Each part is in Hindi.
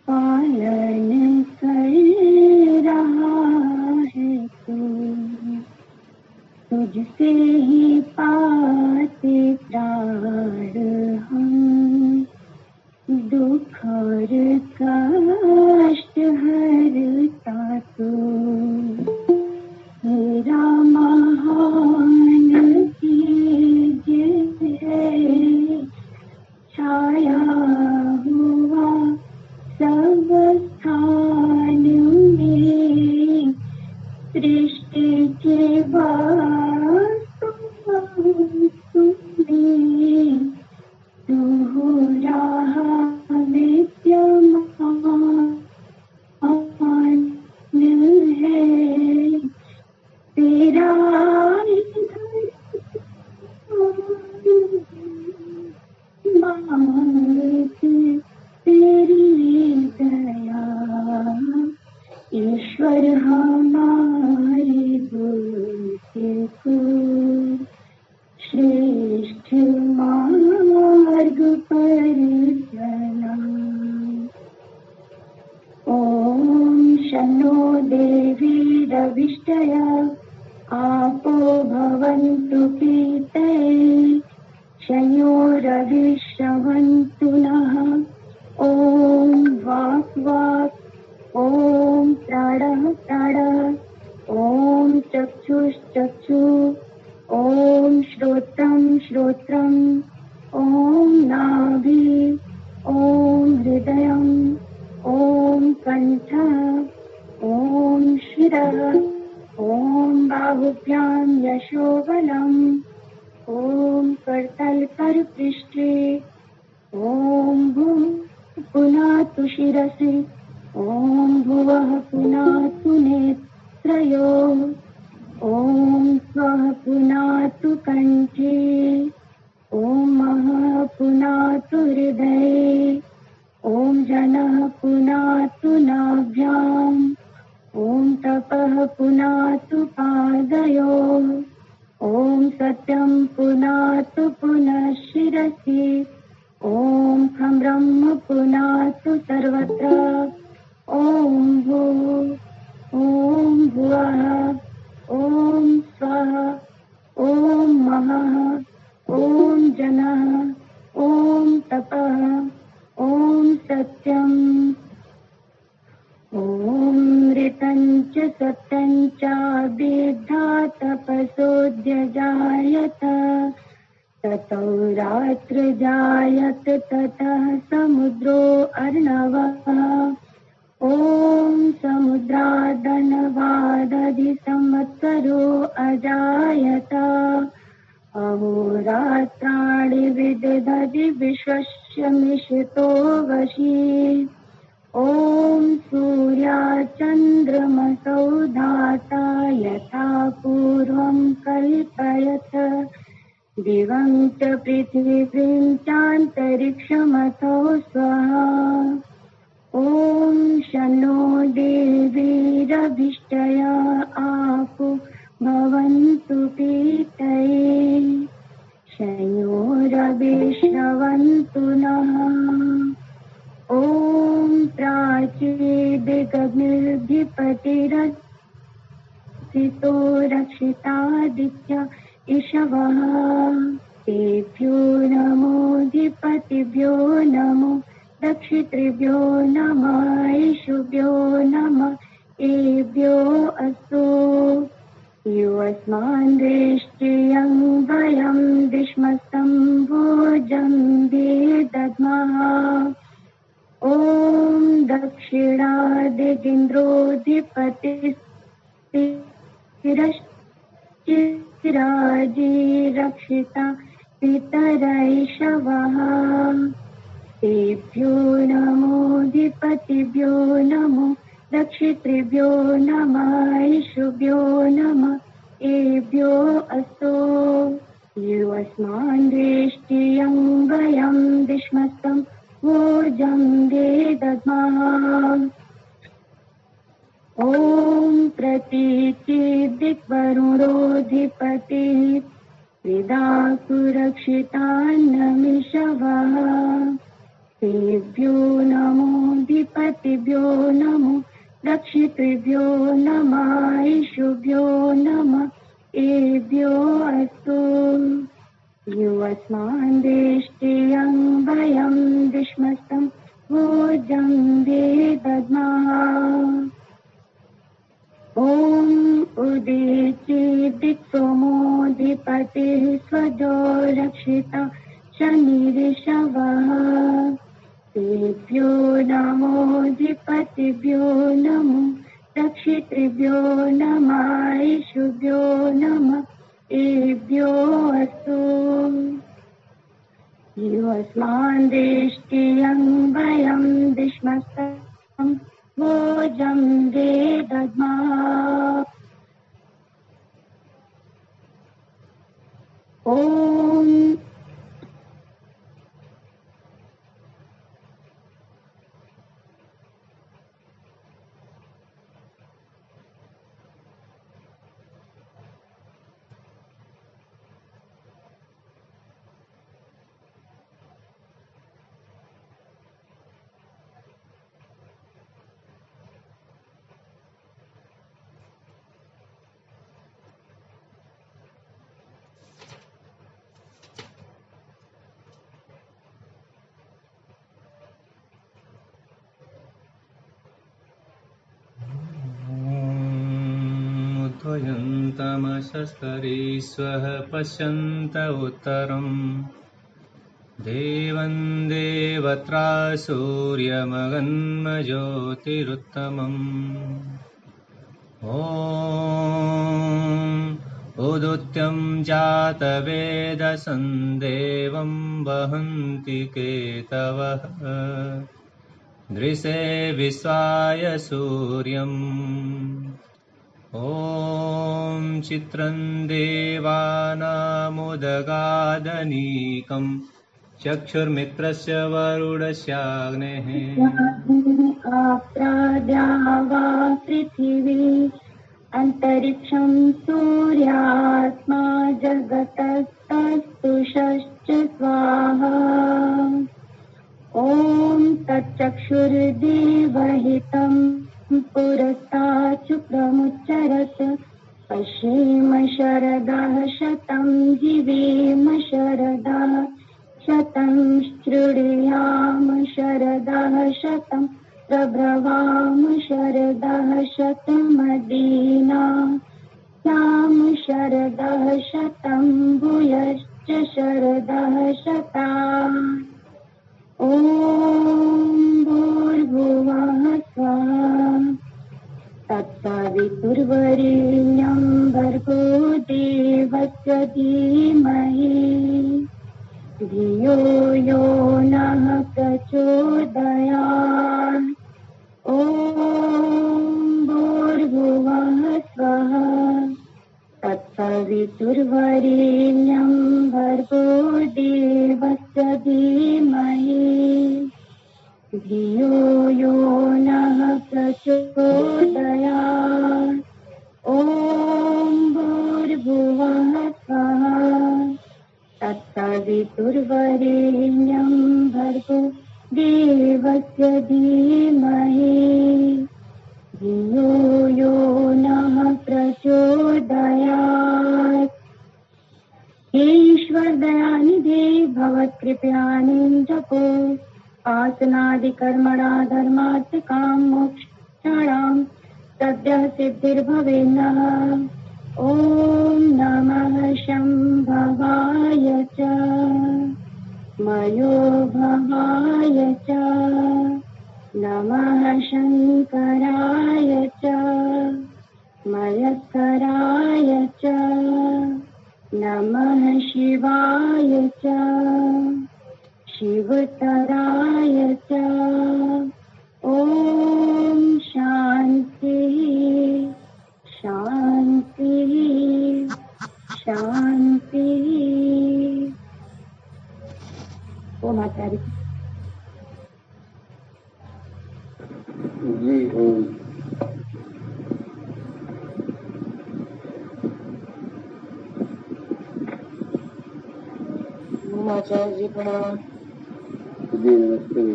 पालन कर रहा है तू, तुझसे ही पाते प्राण हम, दुख और कष्ट हरता तू, मेरा महान तेज है, छाया हुआ सब स्थान में, सृष्टि के वास्तु तुम्हें, तू हो रहा विद्यमान है, तेरा तेरी दया, ईश्वर हमारे बुद्धि को श्रेष्ठ मार्ग पर चला। ओम शन्नो देवी रविष्टया आपो भवन्तु पीतये, शयो रविश्रवन्तु नः। ओम वाक् वाक्, ओम प्राणः प्राणः, ओम चक्षुश्चक्षु, ओम श्रोत्रं श्रोत्रं, ओम नाभि, ओम हृदयम्, ओम कंठः, ओम शिरः, ओम बाहुभ्यां यशोबलम्, ओम करतल कर पृष्ठे, ओम भुवः पुनातु शिरसि, ओम भुवः पुनातु नेत्रयोः, ओम स्वः पुनातु कंठे, ओम महः पुनातु हृदये, ओम जनः पुनातु नाभ्याम्, ओम तपः पुनातु पादयोः, ओम सत्यं पुनातु पुनः शिरसि, ओम खं ब्रह्म पुनातु सर्वत्र, ओम भुवः, ओम स्वः, ओम महः, ओम जनः, ओम तपः, ओम सत्यम्, ओम ऋतं च सत्यं च विद्धा तपसोऽध्यजायत, ततो रात्र जायत ततः समुद्रो अर्णवः, ओम समुद्रादनवादधि संवत्सरो अजायत, अहोरात्राणि विदधति विश्वस्य मिषतो वशी, ओम सूर्याचन्द्रमसौ धाता यथा पूर्वं कल्पयत, दिवं च पृथिवीं चान्तरिक्षमथो स्वः, ओम शन्नो देवीरभिष्टया आपो भवन्तु पीतये, शयो रविश्रवन्तु नः। ओम प्राचीदिगमिर्धिपतिरस्थितो रक्षितादित्य इषवः, तेभ्यो नमोऽधिपतिभ्यो नमो, दक्षित्रिभ्यो नमः, ईशुभ्यो नमः, एभ्यो अस्तु। यो अस्मान् वेष्टियं वयं विष्मस्तं भोजं वेदद्मः, ओम दक्षिणादिगिन्द्रोऽधिपतिस्थिरश्चिराजी रक्षिता पितरैषवः, तेभ्यो नमोऽधिपतिभ्यो नमो, दक्षित्रिभ्यो नमः, ईशुभ्यो नमः, एभ्यो अस्तु। यो अस्मान् वेष्टियं वयं विष्मस्तं भोजं वेदद्मः, ओम प्रतीचिदिक्वरुणोऽधिपतिः विदासुरक्षितान्नमिषवः, तेभ्यो दक्षिणेभ्यो नमः ईशुभ्यो नमः एभ्यो अस्तु युवस्मान् देष्टियं वयं विश्मस्तं भोजं वेदद्मः ॐ उदीचि दिक्सोमोऽधिपतिः स्वजो रक्षिता शनिरिषवः तेभ्यो नमोऽधिपतिभ्यो नमो रक्षितृभ्यो नमः ईशुभ्यो नमः एभ्यो अस्तु युवस्मान् देष्टियं वयं विश्मस्तं भोजं वेदद्मः ॐ उद्वयन्तमशस्करीश्वः पश्यन्त उत्तरम् देवं देवत्रा सूर्यमगन्मज्योतिरुत्तमम् ॐ उदुत्यं जातवेदसं देवं वहन्ति केतवः दृशे विश्वाय सूर्यम् ॐ चित्रं देवानामुदगादनीकम् चक्षुर्मित्रस्य वरुणस्याग्नेः आप्राद्यावा पृथिवी अन्तरिक्षं सूर्यात्मा जगतस्तस्तुषश्च स्वाहा ॐ तच्चक्षुर्देवहितं पुरस्तात् शुक्रमुच्चरत् पश्येम शरदः शतं जीवेम शरदः शतं शृणुयाम शरदः शतं प्रब्रवाम शरदः शतमदीना याम शरदः शतं भूयश्च शरदः शताम् ॐ भूर्भुवः स्वः तत्सवितुर्वरेण्यं भर्गो देवस्य धीमहि धियो यो नः प्रचोदयात् ॐ भूर्भुवः स्वः तत्सवितुर्वरेण्यं भर्गो देवस्य धीमहि धियो यो नः प्रचोदयात् ॐ भूर्भुवः स्वः तत्सवितुर्वरेण्यं भर्गो देवस्य धीमहि धियो यो नः प्रचोदयात् हे ईश्वर दयानिधे भवत्कृपयानिं जपो आसनादिकर्मणा धर्मार्थकाम मोक्षाणां सद्यः सिद्धिर्भवेन्नः ॐ नमः शम्भवाय च मयोभवाय च नमः शङ्कराय च मयस्कराय च नमः शिवाय च शिवतराय च ॐ शान्तिः शान्तिः शान्तिः। ओम आचार्य जी। ओम आचार्य जी प्रणाम। जी नमस्ते।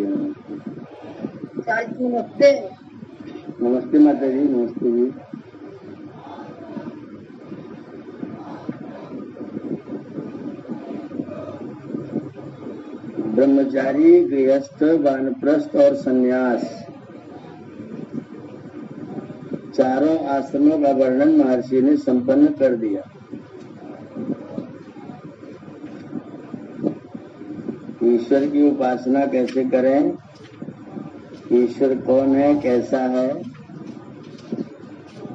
आचार्य जी नमस्ते। नमस्ते माता जी। नमस्ते जी। ब्रह्मचारी, गृहस्थ, वानप्रस्थ और संन्यास, चारों आश्रमों का वर्णन महर्षि ने संपन्न कर दिया। ईश्वर की उपासना कैसे करें, ईश्वर कौन है, कैसा है,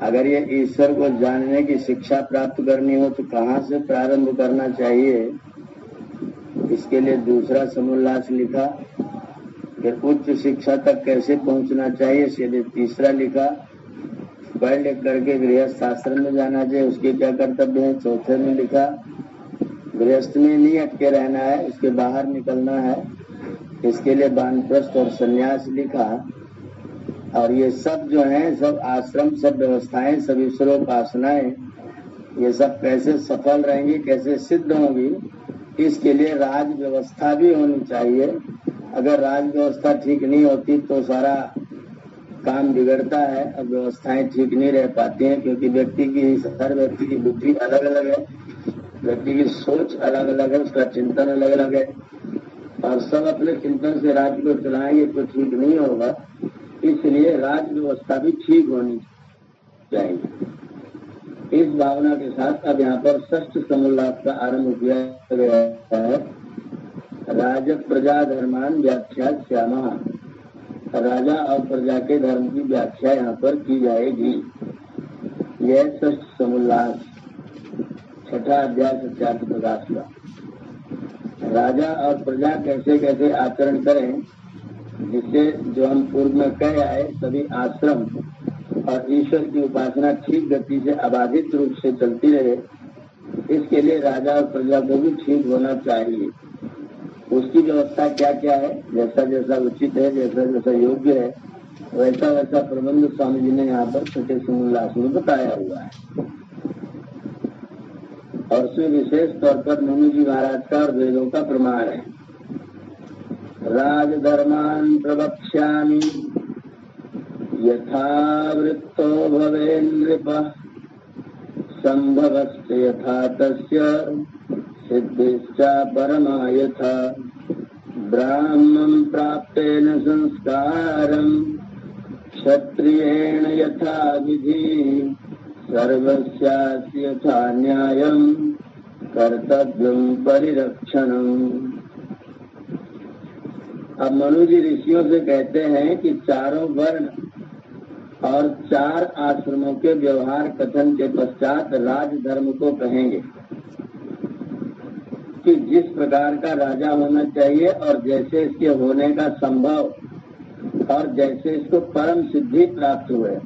अगर ये ईश्वर को जानने की शिक्षा प्राप्त करनी हो तो कहाँ से प्रारंभ करना चाहिए, इसके लिए दूसरा समोल्लास लिखा। फिर उच्च शिक्षा तक कैसे पहुंचना चाहिए, इसके लिए तीसरा लिखा। पढ़ लिख करके गृहस्थ आश्रम में जाना चाहिए, उसके क्या कर्तव्य है, चौथे में लिखा। गृहस्थ में नहीं अटके रहना है, उसके बाहर निकलना है, इसके लिए वानप्रस्थ और संन्यास लिखा। और ये सब जो है, सब आश्रम, सब व्यवस्थाएं, सब ईश्वरोपासनाएं, ये सब कैसे सफल रहेंगी, कैसे सिद्ध होंगी, इसके लिए राज व्यवस्था भी होनी चाहिए। अगर राज व्यवस्था ठीक नहीं होती तो सारा काम बिगड़ता है और व्यवस्थाएं ठीक नहीं रह पाती हैं, क्योंकि हर व्यक्ति की बुद्धि अलग अलग है, व्यक्ति की सोच अलग अलग है, उसका चिंतन अलग अलग है, और सब अपने चिंतन से राज्य को चलाएंगे तो ठीक नहीं होगा। इसलिए राज व्यवस्था भी ठीक होनी चाहिए। इस भावना के साथ अब यहाँ पर षष्ठ समोल्लास का आरंभ किया गया है। राज प्रजा धर्मान व्याख्या श्यामा, राजा और प्रजा के धर्म की व्याख्या यहाँ पर की जाएगी। यह षष्ठ समोल्लास, छठा अध्याय सत्यार्थ प्रकाश का। राजा और प्रजा कैसे कैसे आचरण करें, जिससे जो हम पूर्व में कह आए, सभी आश्रम और ईश्वर की उपासना ठीक गति से अबाधित रूप से चलती रहे, इसके लिए राजा और प्रजा को भी ठीक होना चाहिए। उसकी व्यवस्था क्या क्या है, जैसा जैसा उचित है, जैसा जैसा योग्य है, वैसा वैसा प्रबंध स्वामी जी ने यहाँ पर छठे समोल्लास में बताया हुआ है। और उसमें विशेष तौर पर मुनि जी महाराज का और वेदों का प्रमाण है। राजधर्मान प्रवक्ष्यामि यथा वृत्तो भवेन्नृपः, संभवश्च यथा तस्य सिद्धिश्च परमा यथा। ब्राह्मं प्राप्तेन संस्कारं क्षत्रियेण यथा विधि, सर्वस्यास्य यथा न्यायं कर्तव्यं परिरक्षणम्। अब मनु जी ऋषियों से कहते हैं कि चारों वर्ण और चार आश्रमों के व्यवहार कथन के पश्चात राजधर्म को कहेंगे कि जिस प्रकार का राजा होना चाहिए और जैसे इसके होने का संभव और जैसे इसको परम सिद्धि प्राप्त हुए,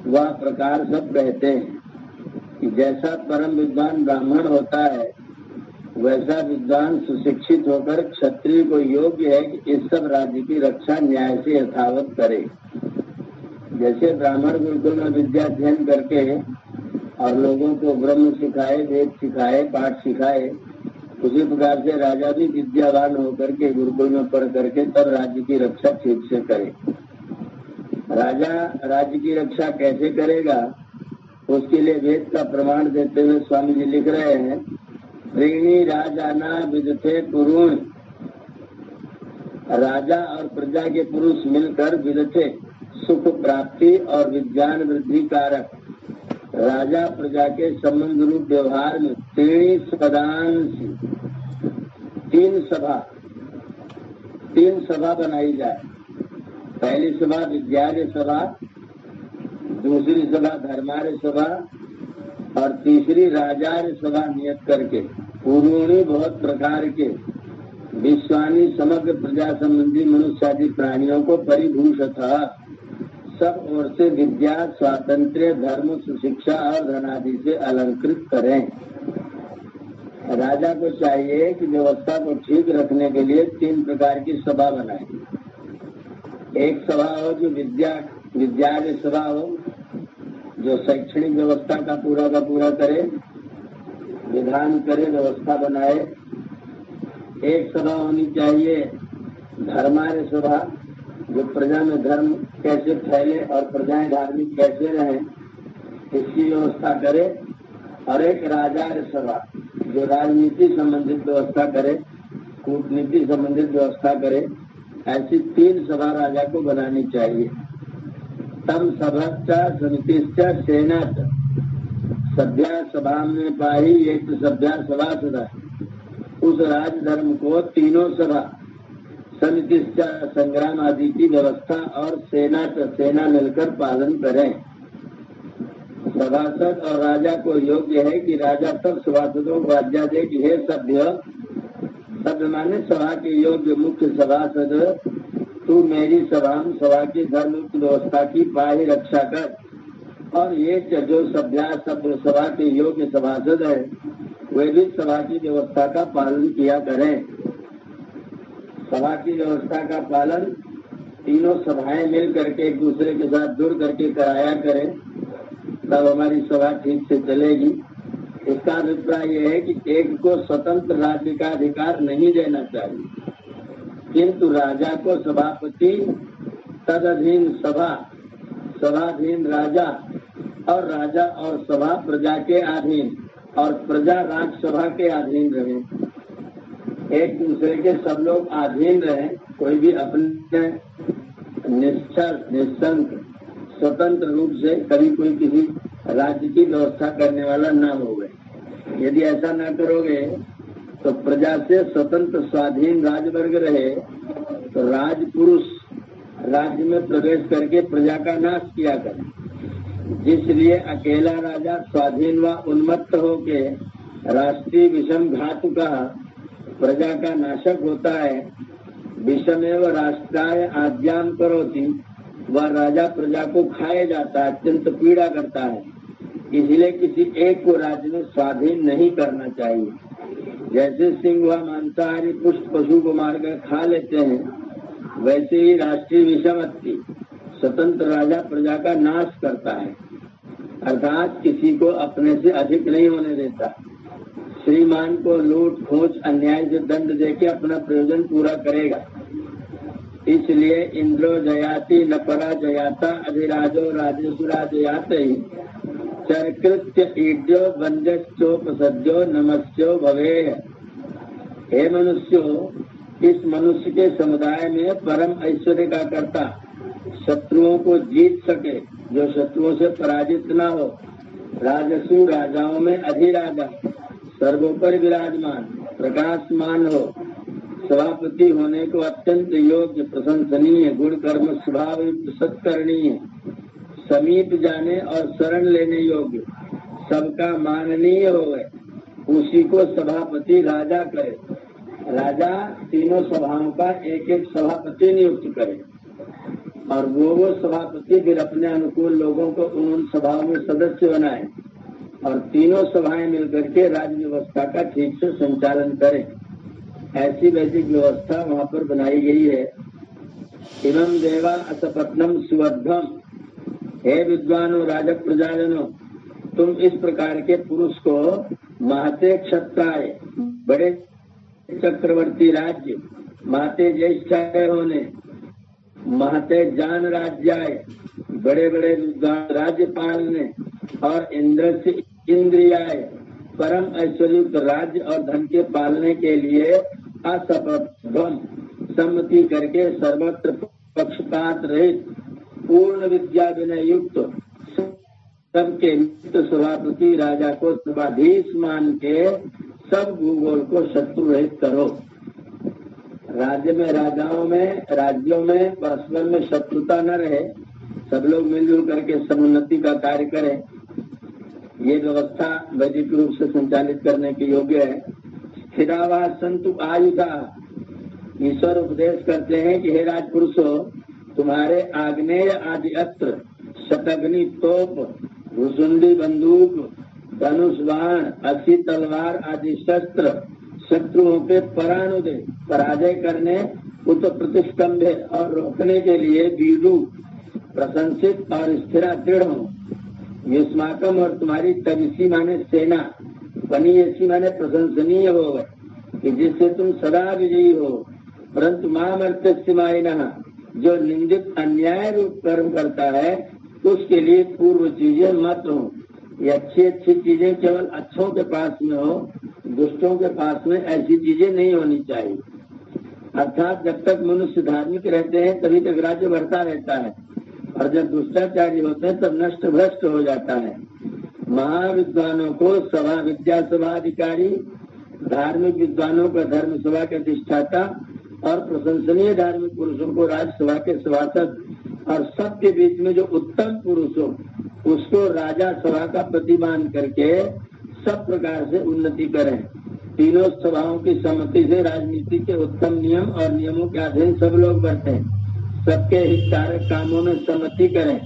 वह प्रकार सब कहते हैं कि जैसा परम विद्वान ब्राह्मण होता है, वैसा विद्वान सुशिक्षित होकर क्षत्रिय को योग्य है कि इस सब राज्य की रक्षा न्याय से यथावत करे। जैसे ब्राह्मण गुरुकुल में विद्या अध्ययन करके और लोगों को ब्रह्म सिखाए, वेद सिखाए, पाठ सिखाए, उसी प्रकार से राजा भी विद्यावान होकर के गुरुकुल में पढ़ करके तब राज्य की रक्षा ठीक से करे। राजा राज्य की रक्षा कैसे करेगा, उसके लिए वेद का प्रमाण देते हुए स्वामी जी लिख रहे हैं, त्रीणी राजाना विदथे पुरुष, राजा और प्रजा के पुरुष मिलकर विदथे सुख प्राप्ति और विज्ञान वृद्धि कारक राजा प्रजा के संबंध रूप व्यवहार में त्रीणी सदांश, तीन सभा बनाई जाए। पहली सभा विद्यार्य सभा, दूसरी सभा धर्मार्य सभा और तीसरी राजार्य सभा नियत करके पुरूणी बहुत प्रकार के विश्वानी समग्र प्रजा संबंधी मनुष्य आदि प्राणियों को परिभूषता सब ओर से विद्या, स्वातंत्र्य, धर्म, सुशिक्षा और धनादि से अलंकृत करें। राजा को चाहिए कि व्यवस्था को ठीक रखने के लिए तीन प्रकार की सभा बनाए। एक सभा हो जो विद्यार्य सभा हो, जो शैक्षणिक व्यवस्था का पूरा करे, विधान करे, व्यवस्था बनाए। एक सभा होनी चाहिए धर्मार्य सभा, जो प्रजा में धर्म कैसे फैले और प्रजाएं धार्मिक कैसे रहें, इसकी व्यवस्था करे। और एक राजा सभा जो राजनीति संबंधित व्यवस्था करे, कूटनीति संबंधित व्यवस्था करे, ऐसी 3 सभा राजा को बनानी चाहिए। तम सभा समितिश्च सेना सभ्या सभा में पाही एक सभ्या सभा सदा। उस राज धर्म को 3 सभा समितिश्च संग्राम आदि की व्यवस्था और सेना मिलकर पालन करें। सभासद और राजा को योग्य है कि राजा सब सभासदों को आज्ञा दे कि हे सभ्य माने सभा के योग्य मुख्य सभासद, तू मेरी सभा की धर्मयुक्त व्यवस्था की पाही रक्षा कर। और ये जो सभा के योग्य सभासद है वे भी सभा की व्यवस्था का पालन किया करें। सभा की व्यवस्था का पालन 3 सभाएं मिल करके एक दूसरे के साथ जुड़ करके कराया करें, तब हमारी सभा ठीक से चलेगी। इसका अभिप्राय यह है कि एक को स्वतंत्र राज्य का अधिकार नहीं देना चाहिए, किंतु राजा को सभापति, तदधीन सभा, सभाधीन राजा, और राजा और सभा प्रजा के अधीन और प्रजा राज्यसभा के अधीन रहे। एक दूसरे के सब लोग अधीन रहे, कोई भी अपने निश्चल निशंक स्वतंत्र रूप से कभी कोई किसी राज्य की व्यवस्था करने वाला न हो गए। यदि ऐसा न करोगे तो प्रजा से स्वतंत्र स्वाधीन राजवर्ग रहे तो राजपुरुष राज्य में प्रवेश करके प्रजा का नाश किया करे। जिसलिए अकेला राजा स्वाधीन व उन्मत्त होके राष्ट्रीय विषम घातु का प्रजा का नाशक होता है। विषमेव राष्ट्राय आज्ञान करोति, वह राजा प्रजा को खाए जाता है, अत्यंत पीड़ा करता है। इसलिए किसी एक को राज्य में स्वाधीन नहीं करना चाहिए। जैसे सिंह व मांसाहारी पुष्ट पशु को मारकर खा लेते हैं, वैसे ही राष्ट्रीय विषमत्ति स्वतंत्र राजा प्रजा का नाश करता है, अर्थात किसी को अपने से अधिक नहीं होने देता। श्रीमान को लूट खोज अन्याय से दंड देके अपना प्रयोजन पूरा करेगा। इसलिए इंद्रो जयाति न परा जयाता अधिराजो राजेशुराजयाते चरकृत्य ईड्यो वंजश्चोपसद्यो नमस्यो भवे। हे मनुष्यों, इस मनुष्य के समुदाय में परम ऐश्वर्य का कर्ता, शत्रुओं को जीत सके, जो शत्रुओं से पराजित न हो, राजसु राजाओं में अधिराजा, सर्वोपरि विराजमान, प्रकाशमान हो, सभापति होने को अत्यंत योग्य, प्रशंसनीय, गुण कर्म स्वभाव सत्करणीय, समीप जाने और शरण लेने योग्य, सबका माननीय हो, उसी को सभापति राजा करे। राजा 3 सभाओं का एक एक सभापति नियुक्त करे और वो सभापति फिर अपने अनुकूल लोगों को उन सभाओं में सदस्य बनाए और 3 सभाएं मिलकर के राज्य व्यवस्था का ठीक से संचालन करें। ऐसी वैदिक व्यवस्था वहाँ पर बनाई गई है। इमं देवा असपत्नम सुवद्धम, हे विद्वानों राजक प्रजाजनों, तुम इस प्रकार के पुरुष को महते क्षत्राय, बड़े चक्रवर्ती राज्य, महते ज्येष्ठाय होने, महते जान राज्याय, बड़े बड़े विद्वान राज्य पालने, और इंद्र से इंद्रियाय, परम ऐश्वर्युक्त राज्य और धन के पालने के लिए असपत्वम, सम्मति करके सर्वत्र पक्षपात रहित पूर्ण विद्या विनय युक्त सबके सभापति राजा को सर्वाधीश मान के सब भूगोल को शत्रु रहित करो। राज्य में राज्यों में परस्पर में शत्रुता न रहे, सब लोग मिलजुल करके समुन्नति का कार्य करें। ये व्यवस्था वैदिक रूप से संचालित करने के योग्य है। स्थिरावा संतु आयुधा, ईश्वर उपदेश करते हैं कि हे राजपुरुषों, तुम्हारे आग्नेय आदि अस्त्र, शतग्नि तोप, भुसुंडी बंदूक, धनुष बाण, अस्सी तलवार आदि शस्त्र शत्रुओं पे पराजय करने, उत प्रतिष्ठम्भे और रोकने के लिए वीरु प्रशंसित और स्थिरा दृढ़ हो। युष्माकम, और तुम्हारी तविसी माने सेना, पनीयसी माने प्रशंसनीय हो कि जिससे तुम सदा विजयी हो। परंतु मामर्त्यस्य मायिनः, जो निंदित अन्याय रूप कर्म करता है उसके लिए पूर्व चीजें मत हो। ये अच्छी अच्छी चीजें केवल अच्छों के पास में हो, दुष्टों के पास में ऐसी चीजें नहीं होनी चाहिए। अर्थात जब तक मनुष्य धार्मिक रहते हैं तभी तक राज्य बढ़ता रहता है, और जब दुष्टाचारी होते हैं तब नष्ट भ्रष्ट हो जाता है। महाविद्वानों को सभा विद्या सभा अधिकारी, धार्मिक विद्वानों का धर्म सभा के अधिष्ठाता और प्रशंसनीय धार्मिक पुरुषों को राज्यसभा के सभासद, और सबके बीच में जो उत्तम पुरुष हो उसको राजा सभा का प्रतिमान करके सब प्रकार से उन्नति करें। तीनों सभाओं की सहमति से राजनीति के उत्तम नियम और नियमों के अधीन सब लोग बढ़ते, सबके हितकारक कामों में सहमति करें।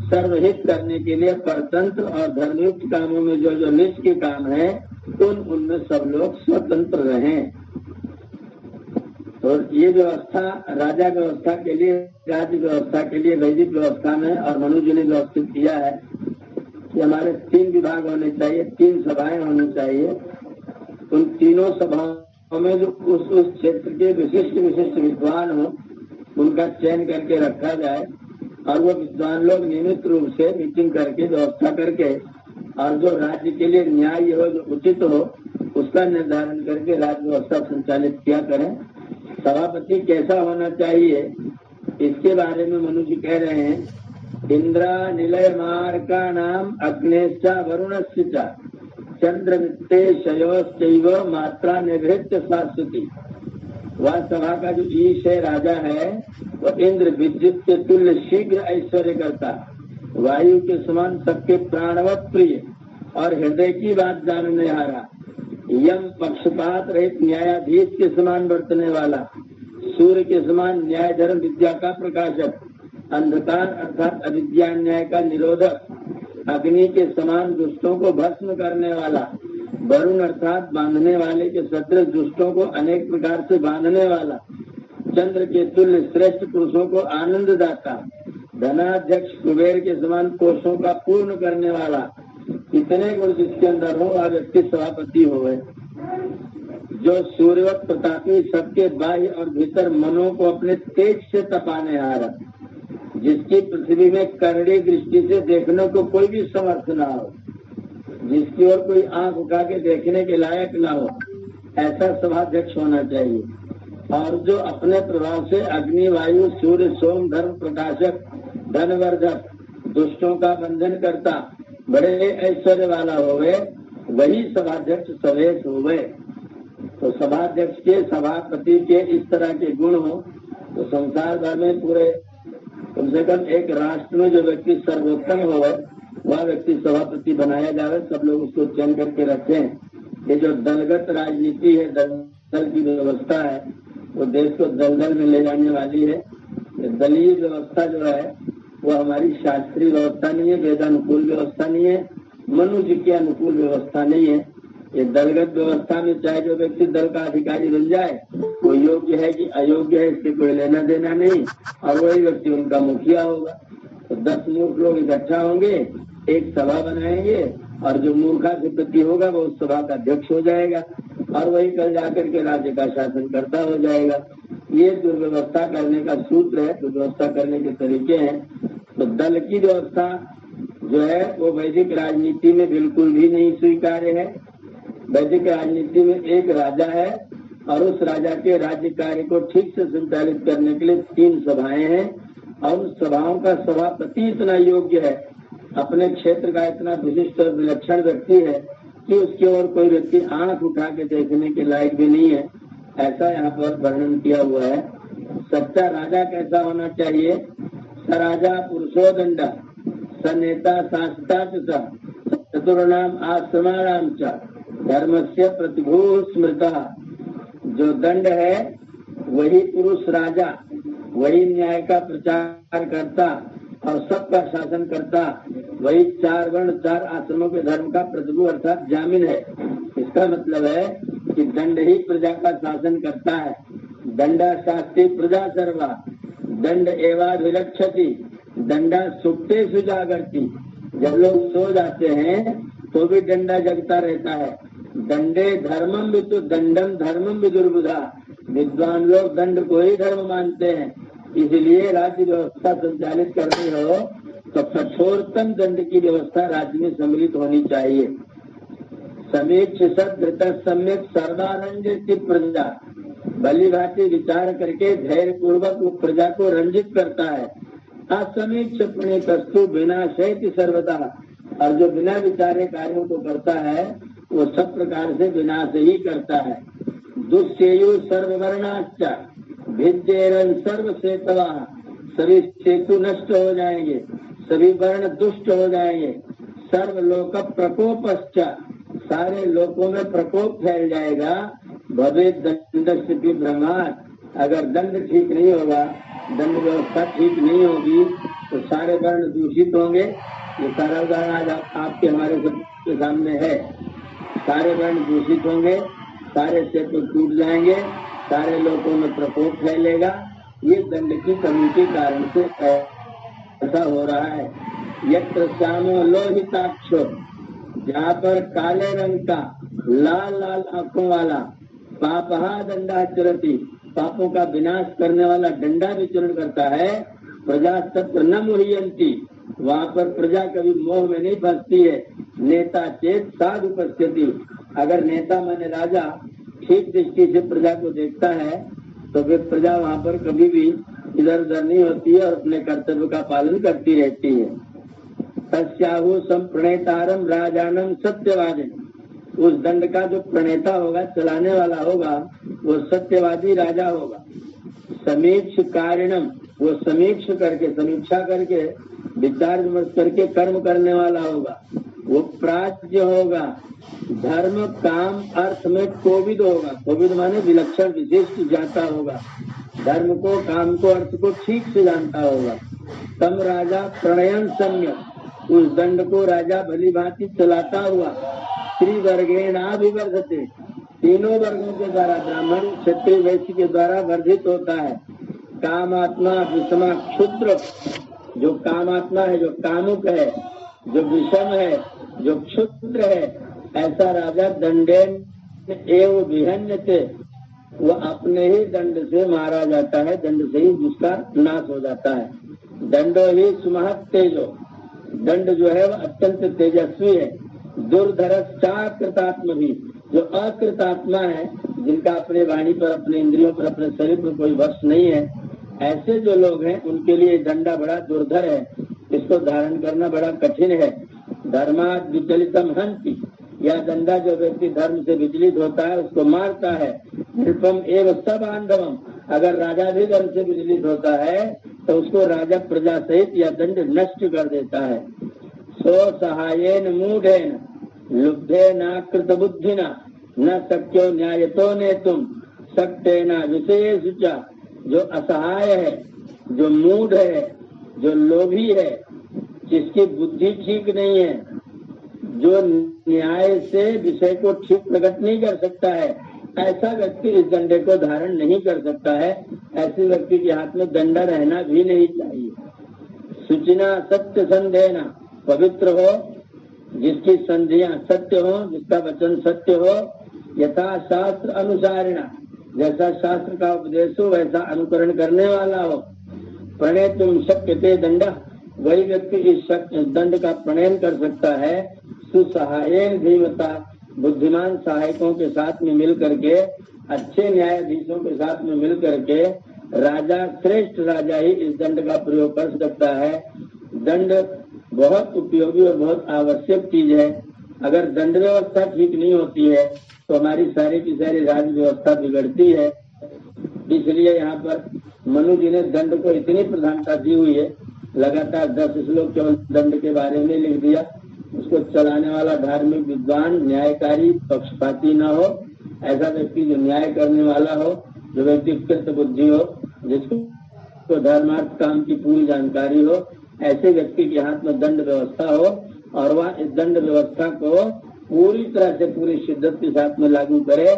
सर्वहित करने के लिए परतंत्र और धर्मयुक्त कामों में जो जो निष्ठ के काम है उनमें सब लोग स्वतंत्र रहें। और ये व्यवस्था राजा व्यवस्था के लिए, राज्य व्यवस्था के लिए वैदिक व्यवस्था में और मनुजी ने व्यवस्थित किया है कि हमारे 3 विभाग होने चाहिए, 3 सभाएं होनी चाहिए। उन तीनों सभाओं में जो उस क्षेत्र के विशिष्ट विद्वान हो उनका चयन करके रखा जाए, और वो विद्वान लोग नियमित रूप से मीटिंग करके व्यवस्था करके, और जो राज्य के लिए न्याय हो, जो उचित हो, उसका निर्धारण करके राज्य व्यवस्था संचालित किया करें। सभापति कैसा होना चाहिए इसके बारे में मनु जी कह रहे हैं, इंद्रा निलय मार्का नाम अग्नेश्चा वरुणस्य च चंद्रमित्ते शयोश्चैव मात्रा निभृत्य शाश्वती। वह सभा का जो ईश है, राजा है, वह इंद्र विद्युत के तुल्य शीघ्र ऐश्वर्य करता, वायु के समान सबके प्राणवत प्रिय और हृदय की बात जानने हारा, यम पक्षपात रहित न्यायाधीश के समान बरतने वाला, सूर्य के समान न्याय धर्म विद्या का प्रकाशक, अंधकार अर्थात अविद्या न्याय का निरोधक, अग्नि के समान दुष्टों को भस्म करने वाला, वरुण अर्थात बांधने वाले के सदृश दुष्टों को अनेक प्रकार से बांधने वाला, चंद्र के तुल्य श्रेष्ठ पुरुषों को आनंद दाता, धनाध्यक्ष कुबेर के समान कोषों का पूर्ण करने वाला, इतने गुण जिसके अंदर हो वह व्यक्ति सभापति होवे। जो सूर्यवत प्रतापी, सबके बाह्य और भीतर मनों को अपने तेज से तपाने हारा, जिसकी पृथ्वी में करड़ी दृष्टि से देखने को कोई भी समर्थ ना हो, जिसकी ओर कोई आंख उठा के देखने के लायक ना हो, ऐसा सभाध्यक्ष होना चाहिए। और जो अपने प्रभाव से अग्नि, वायु, सूर्य, सोम, धर्म प्रकाशक, धनवर्धक, दुष्टों का बंधन करता, बड़े ऐश्वर्य वाला होवे, वही सभाध्यक्ष सवेश होवे। तो सभाध्यक्ष के, सभापति के इस तरह के गुण हो तो संसार भर में पूरे कम से कम एक राष्ट्र में जो व्यक्ति सर्वोत्तम हो वह व्यक्ति सभापति बनाया जावे, सब लोग उसको चयन करके रखें। ये जो दलगत राजनीति है, दल की व्यवस्था है, वो देश को दलदल में ले जाने वाली है। दलीय व्यवस्था जो है वो हमारी शास्त्रीय व्यवस्था नहीं है, वेदानुकूल व्यवस्था नहीं है, मनुष्य के अनुकूल व्यवस्था नहीं है। ये दलगत व्यवस्था में चाहे जो व्यक्ति दल का अधिकारी बन जाए वो योग्य है कि अयोग्य है इससे कोई लेना देना नहीं, और वही व्यक्ति उनका मुखिया होगा। तो 10 मूर्ख लोग इकट्ठा होंगे, एक सभा बनाएंगे, और जो मूर्खाधिपति होगा वो उस सभा का अध्यक्ष हो जाएगा, और वही कल जाकर के राज्य का शासन करता हो जाएगा। ये दुर्व्यवस्था करने का सूत्र है, दुर्व्यवस्था करने के तरीके हैं। तो दल की व्यवस्था जो है वो वैदिक राजनीति में बिल्कुल भी नहीं स्वीकार्य है। वैदिक राजनीति में एक राजा है, और उस राजा के राज्य कार्य को ठीक से संचालित करने के लिए 3 सभाएं हैं, और उस सभाओं का सभापति इतना योग्य है, अपने क्षेत्र का इतना विशिष्ट और विलक्षण व्यक्ति है कि उसकी ओर कोई व्यक्ति आंख उठा के देखने के लायक भी नहीं है। ऐसा यहाँ पर वर्णन किया हुआ है। सच्चा राजा कैसा होना चाहिए? स राजा पुरुषो दंड, स नेता शासता च, चतुर्णाम आश्रमाणाम च, धर्मस्य प्रतिभू स्मृता। जो दंड है वही पुरुष राजा, वही न्याय का प्रचार करता और सबका शासन करता, वही 4 वर्ण 4 आश्रमों के धर्म का प्रतिभू अर्थात जामिन है। इसका मतलब है कि दंड ही प्रजा का शासन करता है। दंडा शास्त्री प्रजा सर्वा, दंड एवाभिलक्षति, दंडा सुप्ते सुजागरती। जब लोग सो जाते हैं तो भी डंडा जगता रहता है। दंडे धर्मम विदु दंडम धर्मम विदुर्बुधा। विद्वान लोग दंड को ही धर्म मानते हैं, इसलिए राज्य व्यवस्था संचालित करनी हो तो कठोरतम दंड की व्यवस्था राज्य में सम्मिलित होनी चाहिए। समीक्ष सदृत सम्यक सर्वानंदित प्रजा, भली भांति विचार करके धैर्य पूर्वक वो प्रजा को रंजित करता है। असमीक्ष पुण्यस्तु विनाशयति सर्वदा, और जो बिना विचारे कार्यों को करता है वो सब प्रकार से विनाश ही करता है। दुष्येयु सर्ववर्णाश्च भिद्येरन सर्व सेतवा, सभी सेतु नष्ट हो जाएंगे, सभी वर्ण दुष्ट हो जाएंगे। सर्वलोक प्रकोपश्च, सारे लोकों में प्रकोप फैल जाएगा। भवे दंडस्य विभ्रमात्, अगर दंड ठीक नहीं होगा, दंड व्यवस्था ठीक नहीं होगी तो सारे वर्ण दूषित होंगे। ये सारा उदाहरण आज आपके हमारे सबके सामने है। सारे वर्ण दूषित होंगे, सारे सेतु टूट जाएंगे, सारे लोगों में प्रकोप फैलेगा। ये दंड की कमी के कारण से ऐसा हो रहा है। यत्र श्यामो लोहिताक्षो, जहाँ पर काले रंग का लाल लाल आंखों वाला पापहा दंडा चरती, पापों का विनाश करने वाला डंडा विचरण करता है। प्रजा तत्र न मुह्यंती, वहाँ पर प्रजा कभी मोह में नहीं फंसती है। नेता चेत साधु पश्यति, अगर नेता माने राजा ठीक दृष्टि से प्रजा को देखता है तो वे प्रजा वहाँ पर कभी भी इधर उधर नहीं होती है और अपने कर्तव्य का पालन करती रहती है। तस्याहु संप्रणेतारम राजानम सत्यवादी, उस दंड का जो प्रणेता होगा, चलाने वाला होगा, वो सत्यवादी राजा होगा। समीक्ष कारणम, वो समीक्षा करके विचार विमर्श करके कर्म करने वाला होगा। वो प्राज्ञ होगा, धर्म काम अर्थ में कोविद होगा। कोविद माने विलक्षण विशिष्ट जानता होगा, धर्म को काम को अर्थ को ठीक से जानता होगा। तम राजा प्रणयन सम्यक, उस दंड को राजा भली भांति चलाता हुआ त्रिवर्गेणाभिवर्धते, तीनों वर्गों के द्वारा, ब्राह्मण क्षत्रिय वैश्य के द्वारा वर्धित होता है। कामात्मा विषमा क्षुद्र, जो कामात्मा है, जो कामुक है, जो विषम है, जो क्षुद्र है, ऐसा राजा दंडेन एवं विहन्यते, वह अपने ही दंड से मारा जाता है, दंड से ही उसका नाश हो जाता है। दंडो ही सुमहत तेजो, दंड जो है वह अत्यंत तेजस्वी है। दुर्धरश्चाकृतात्म भी, जो अकृतात्मा है, जिनका अपने वाणी पर, अपने इंद्रियों पर, अपने शरीर पर कोई वश नहीं है, ऐसे जो लोग हैं उनके लिए दंडा बड़ा दुर्धर है, इसको धारण करना बड़ा कठिन है। धर्मात् विचलितम हंति, यह दंडा जो व्यक्ति धर्म से विचलित होता है उसको मारता है। नृपम एवं सब बांधवम, अगर राजा भी धर्म से विचलित होता है तो उसको राजा प्रजा सहित यह दंड नष्ट कर देता है। सो सहायेन मूढ़ेन लुब्धेनाकृत बुद्धिना न शक्यो न्यायतो नेतुम सक्तेना विशेषु च, जो असहाय है, जो मूढ़ है, जो लोभी है, जिसकी बुद्धि ठीक नहीं है, जो न्याय से विषय को ठीक प्रकट नहीं कर सकता है, ऐसा व्यक्ति इस दंडे को धारण नहीं कर सकता है। ऐसे व्यक्ति के हाथ में दंडा रहना भी नहीं चाहिए। सूचना सत्य संदेना, पवित्र हो, जिसकी संधियां सत्य हो, जिसका वचन सत्य हो। यथा शास्त्र अनुसारिणा, जैसा शास्त्र का उपदेश हो वैसा अनुकरण करने वाला हो। प्रणय तुम शक्यते दंडा, वही व्यक्ति इस दंड का प्रणयन कर सकता है। सुसहायेन धीमता, बुद्धिमान सहायकों के साथ में मिल करके, अच्छे न्यायाधीशों के साथ में मिल करके राजा, श्रेष्ठ राजा ही इस दंड का प्रयोग कर सकता है। दंड बहुत उपयोगी और बहुत आवश्यक चीज है। अगर दंड व्यवस्था ठीक नहीं होती है तो हमारी सारी की सारी राज्य व्यवस्था बिगड़ती है। इसलिए यहाँ पर मनु जी ने दंड को इतनी प्रधानता दी हुई है, लगातार 10 श्लोक केवल दंड के बारे में लिख दिया। उसको चलाने वाला धार्मिक विद्वान, न्यायकारी, पक्षपाती न हो, ऐसा व्यक्ति जो न्याय करने वाला हो, जो व्यक्ति कृत बुद्धि हो, जिसको धर्मार्थ काम की पूरी जानकारी हो, ऐसे व्यक्ति के हाथ में दंड व्यवस्था हो और वह इस दंड व्यवस्था को पूरी तरह से पूरी शिद्दत के साथ में लागू करे।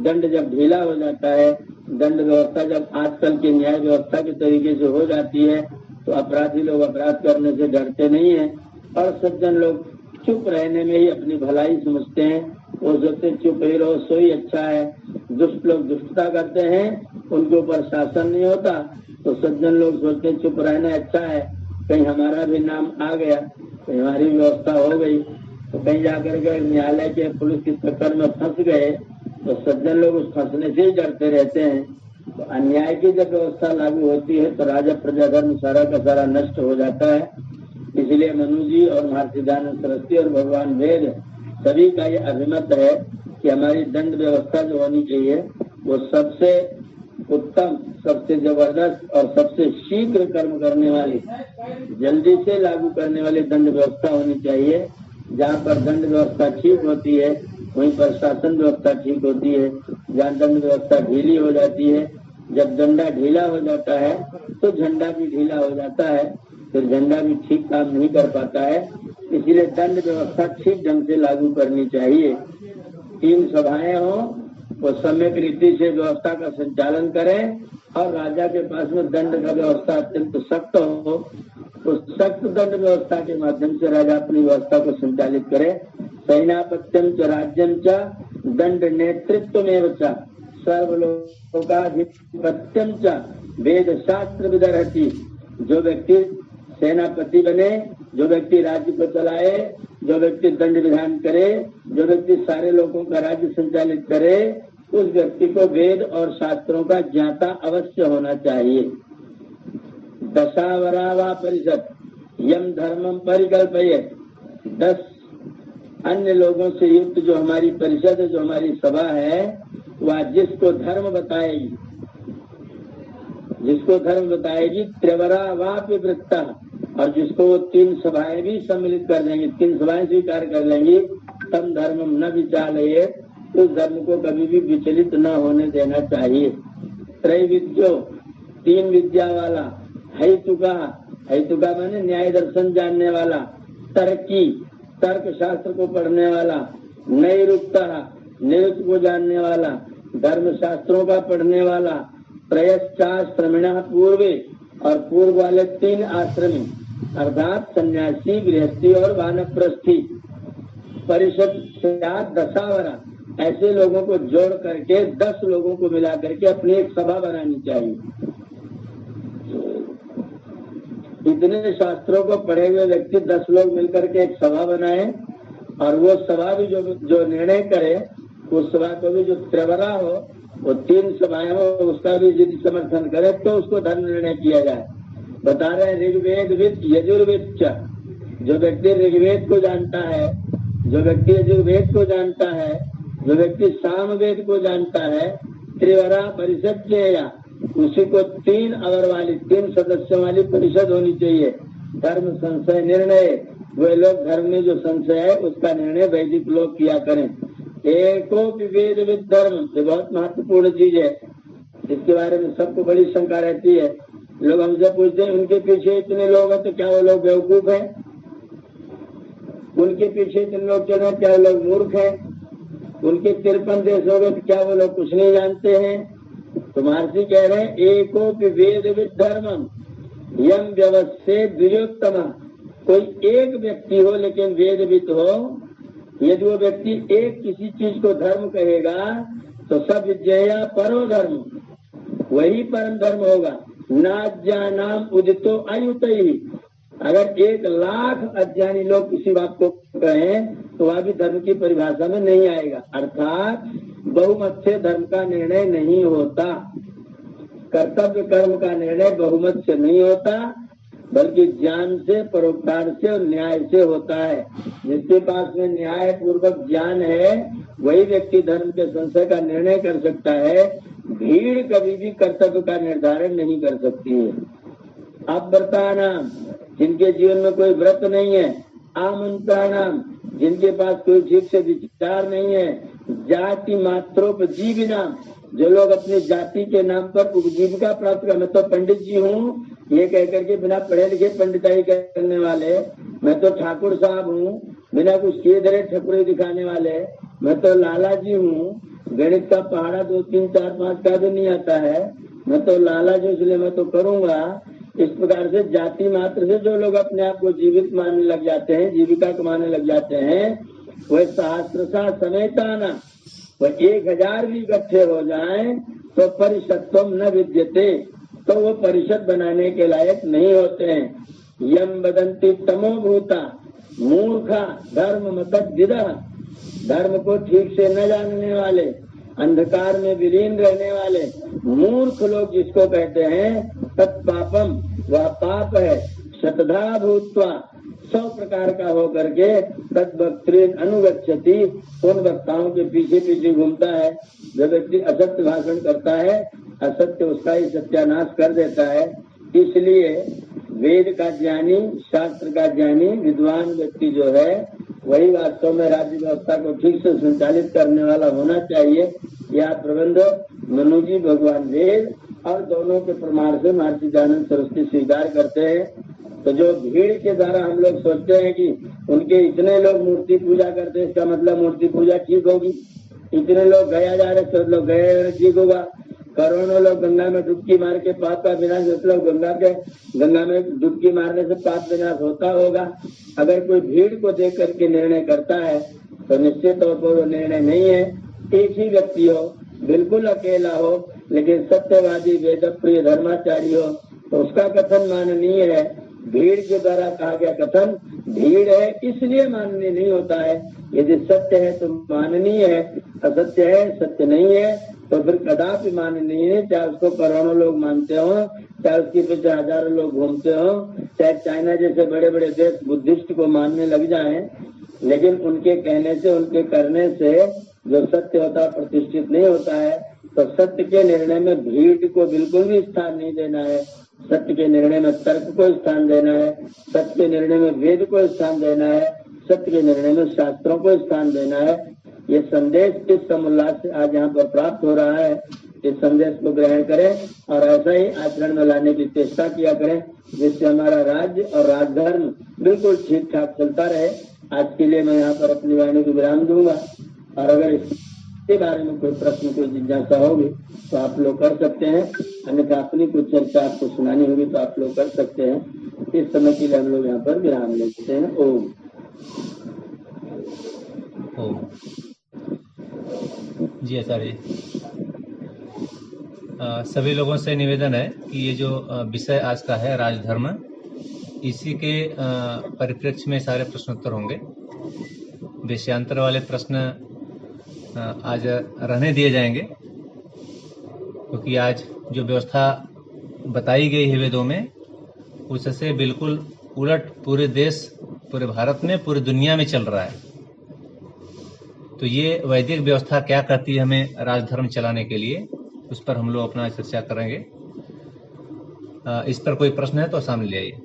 दंड जब ढीला हो जाता है, दंड व्यवस्था जब आजकल के न्याय व्यवस्था के तरीके से हो जाती है तो अपराधी लोग अपराध करने से डरते नहीं है और सज्जन लोग चुप रहने में ही अपनी भलाई समझते हैं। वो सोचते चुप ही रहो सो ही अच्छा है। दुष्ट लोग दुष्टता करते हैं, उनके ऊपर शासन नहीं होता तो सज्जन लोग सोचते हैं चुप रहना अच्छा है, कहीं हमारा भी नाम आ गया, कहीं हमारी व्यवस्था हो गई, तो कहीं जाकर के न्यायालय के पुलिस के चक्कर में फंस गए तो सज्जन लोग उस फंसने से ही डरते रहते हैं। तो अन्याय की जब व्यवस्था लागू होती है तो राजा प्रजा धर्म सारा का सारा नष्ट हो जाता है। इसलिए मनु जी और महर्षि दयानंद सरस्वती और भगवान वेद सभी का ये अभिमत है कि हमारी दंड व्यवस्था जो होनी चाहिए वो सबसे उत्तम, सबसे जबरदस्त और सबसे शीघ्र कर्म करने वाली, जल्दी से लागू करने वाली दंड व्यवस्था होनी चाहिए। जहाँ पर दंड व्यवस्था ठीक होती है वहीं पर शासन व्यवस्था ठीक होती है। जहाँ दंड व्यवस्था ढीली हो जाती है, जब डंडा ढीला हो जाता है तो झंडा भी ढीला हो जाता है, फिर झंडा भी ठीक काम नहीं कर पाता है। इसलिए दंड व्यवस्था ठीक ढंग से लागू करनी चाहिए। 3 सभाएं हो, वो सम्यक रीति से व्यवस्था का संचालन करें और राजा के पास में दंड का व्यवस्था अत्यंत सख्त हो, तो सख्त दंड व्यवस्था के माध्यम से राजा अपनी व्यवस्था को संचालित करे। सैनापत्यम च राज्यम च दंड नेतृत्वमेव च सर्वलोकाधिपत्यम च वेद शास्त्र विदर्हति। जो व्यक्ति सेनापति बने, जो व्यक्ति राज्य को चलाए, जो व्यक्ति दंड विधान करे, जो व्यक्ति सारे लोगों का राज्य संचालित करे, उस व्यक्ति को वेद और शास्त्रों का ज्ञाता अवश्य होना चाहिए। दशावरावा परिषद यम धर्मम परिकल्पयेत्। 10 अन्य लोगों से युक्त जो हमारी परिषद, जो हमारी सभा है, वह जिसको धर्म बताएगी, जिसको धर्म बताएगी, त्रिवरा वापि वृत्ता, और जिसको वो 3 सभाएं भी सम्मिलित कर देंगी, 3 सभाएं स्वीकार कर लेंगी, तम धर्मम न विचालये, उस धर्म को कभी भी विचलित न होने देना चाहिए। त्रैविद्यो 3 विद्या वाला, हैतुका, हैतुका माने न्याय दर्शन जानने वाला, तर्की, तर्क शास्त्र को पढ़ने वाला, नैरुक्ता, नृत्य को जानने वाला, धर्म शास्त्रों का पढ़ने वाला, प्रयश्चाश्रमिणा पूर्वे, और पूर्व वाले 3 आश्रमी अर्थात सन्यासी, गृहस्थी और वानप्रस्थी, परिषद से 10 ऐसे लोगों को जोड़ करके 10 लोगों को मिला करके अपनी एक सभा बनानी चाहिए। इतने शास्त्रों को पढ़े हुए व्यक्ति 10 लोग मिलकर के एक सभा बनाए, और वो सभा भी जो निर्णय करे, उस सभा को भी जो त्रिवरा हो, वो 3 सभाएं हो, उसका भी यदि समर्थन करे तो उसको धर्म निर्णय किया जाए। बता रहे ऋग्वेद विद यजुर्वेद च, जो व्यक्ति ऋग्वेद को जानता है, जो व्यक्ति यजुर्वेद को जानता है, जो व्यक्ति सामवेद को जानता है, त्रिवरा परिषद चेया, उसी को 3 अवर वाली, 3 सदस्यों वाली परिषद होनी चाहिए। धर्म संशय निर्णय, वे लोग धर्म में जो संशय है उसका निर्णय वैदिक लोग किया करें। एको वेद विद धर्म, ये बहुत महत्वपूर्ण चीज है, इसके बारे में सबको बड़ी शंका रहती है। लोग हमसे पूछते हैं उनके पीछे इतने लोग हैं तो क्या वो लोग बेवकूफ हैं? उनके पीछे इतने लोग चल रहे, क्या वो लोग मूर्ख हैं? उनके 53 देश हो गए तो क्या वो लोग कुछ नहीं जानते हैं? तो महर्षि कह रहे हैं एको वेद विद धर्मम यम व्यवस्थे द्विजोत्तम। कोई एक व्यक्ति हो लेकिन वेदविद हो, यदि वो व्यक्ति एक किसी चीज को धर्म कहेगा तो सब विद्या परो धर्म, वही परम धर्म होगा। नाज्ञा नाम उदितो अयुत ही, अगर 1 लाख अज्ञानी लोग किसी बात को कहें तो वह भी धर्म की परिभाषा में नहीं आएगा। अर्थात बहुमत से धर्म का निर्णय नहीं होता, कर्तव्य कर्म का निर्णय बहुमत से नहीं होता, बल्कि ज्ञान से, परोपकार से और न्याय से होता है। जिसके पास में न्याय पूर्वक ज्ञान है वही व्यक्ति धर्म के संशय का निर्णय कर सकता है। भीड़ कभी भी कर्तव्य का निर्धारण नहीं कर सकती है। अव्रतानाम, जिनके जीवन में कोई व्रत नहीं है, आमंत्राणाम, जिनके पास कोई ठीक से विचार नहीं है, जाति मात्रोपजीविनाम, जो लोग अपनी जाति के नाम पर उपजीविका प्राप्त कर, मैं तो पंडित जी हूँ ये कहकर के बिना पढ़े लिखे पंडिताई करने वाले, मैं तो ठाकुर साहब हूँ बिना कुछ किए धरे ठकुरे दिखाने वाले, मैं तो लाला जी हूँ, गणित का पहाड़ा 2, 3, 4, 5 का भी नहीं आता है, मैं तो लाला जी इसलिए मैं तो करूँगा। इस प्रकार से जाति मात्र से जो लोग अपने आप को जीवित मानने लग जाते हैं, जीविका कमाने लग जाते हैं, वह सहस्रशः समेताना, वह 1000 भी इकट्ठे हो जाएं तो परिषत्वम न विद्यते, तो वो परिषद बनाने के लायक नहीं होते हैं। यम वदंती तमोभूता मूर्खा धर्म मतद्विदा, धर्म को ठीक से न जानने वाले, अंधकार में विलीन रहने वाले मूर्ख लोग जिसको कहते हैं तत्पापम, वह पाप है। शतधा भूत्वा, 100 प्रकार का हो करके तद्वक्त्रीन अनुगच्छति, उन वक्ताओं के पीछे पीछे घूमता है। जो व्यक्ति असत्य भाषण करता है, असत्य उसका ही सत्यानाश कर देता है। इसलिए वेद का ज्ञानी, शास्त्र का ज्ञानी, विद्वान व्यक्ति जो है वही वास्तव में राज्य व्यवस्था को ठीक से संचालित करने वाला होना चाहिए। यह प्रबंध मनु जी, भगवान वेद और दोनों के प्रमाण से महर्षि दयानंद सरस्वती स्वीकार करते हैं। तो जो भीड़ के द्वारा हम लोग सोचते हैं कि उनके इतने लोग मूर्ति पूजा करते हैं, इसका मतलब मूर्ति पूजा ठीक होगी। इतने लोग गया जा रहे, सब लोग गए ठीक होगा। करोड़ों लोग गंगा में डुबकी मार के पाप का विनाश, मतलब गंगा में डुबकी मारने से पाप विनाश होता होगा। अगर कोई भीड़ को देख करके निर्णय करता है तो निश्चित तौर पर वो निर्णय नहीं है। एक ही व्यक्ति हो, बिल्कुल अकेला हो, लेकिन सत्यवादी, वेद प्रिय, धर्माचारी हो, तो उसका कथन माननीय है। भीड़ के द्वारा कहा गया कथन भीड़ है इसलिए माननीय नहीं होता है। यदि सत्य है तो माननीय है, असत्य है, सत्य नहीं है, तो फिर कदापि माननीय है। चाहे उसको करोड़ों लोग मानते हो, चाहे उसके पीछे हजारों लोग घूमते हो, चाहे चाइना जैसे बड़े बड़े देश बुद्धिस्ट को मानने लग जाएं, लेकिन उनके कहने से, उनके करने से जो सत्य होता है प्रतिष्ठित नहीं होता है। तो सत्य के निर्णय में भीड़ को बिल्कुल भी स्थान नहीं देना है। सत्य के निर्णय में तर्क को स्थान देना है, सत्य के निर्णय में वेद को स्थान देना है, सत्य के निर्णय में शास्त्रों को स्थान देना है। ये संदेश इस समुल्लास से आज यहाँ पर प्राप्त हो रहा है। इस संदेश को ग्रहण करें और ऐसा ही आचरण में लाने की चेष्टा किया करें, जिससे हमारा राज्य और राजधर्म बिल्कुल ठीक ठाक चलता रहे। आज के लिए मैं यहाँ पर अपनी वाणी को विराम दूंगा, और अगर इसके बारे में कोई प्रश्न, कोई जिज्ञासा होगी तो आप लोग कर सकते हैं, अन्यथा अपनी कुछ चर्चा आपको सुनानी होगी तो आप लोग कर सकते हैं। इस समय के लिए हम लोग यहाँ पर विराम लेते हैं। ओम। जी आचार्य जी, सभी लोगों से निवेदन है कि ये जो विषय आज का है राजधर्म, इसी के परिप्रेक्ष्य में सारे प्रश्नोत्तर होंगे। विषयांतर वाले प्रश्न आज रहने दिए जाएंगे, क्योंकि आज जो व्यवस्था बताई गई है वेदों में, उससे बिल्कुल उलट पूरे देश, पूरे भारत में, पूरी दुनिया में चल रहा है। तो ये वैदिक व्यवस्था क्या कहती है हमें राजधर्म चलाने के लिए, उस पर हम लोग अपना चर्चा करेंगे। इस पर कोई प्रश्न है तो सामने ले आइए।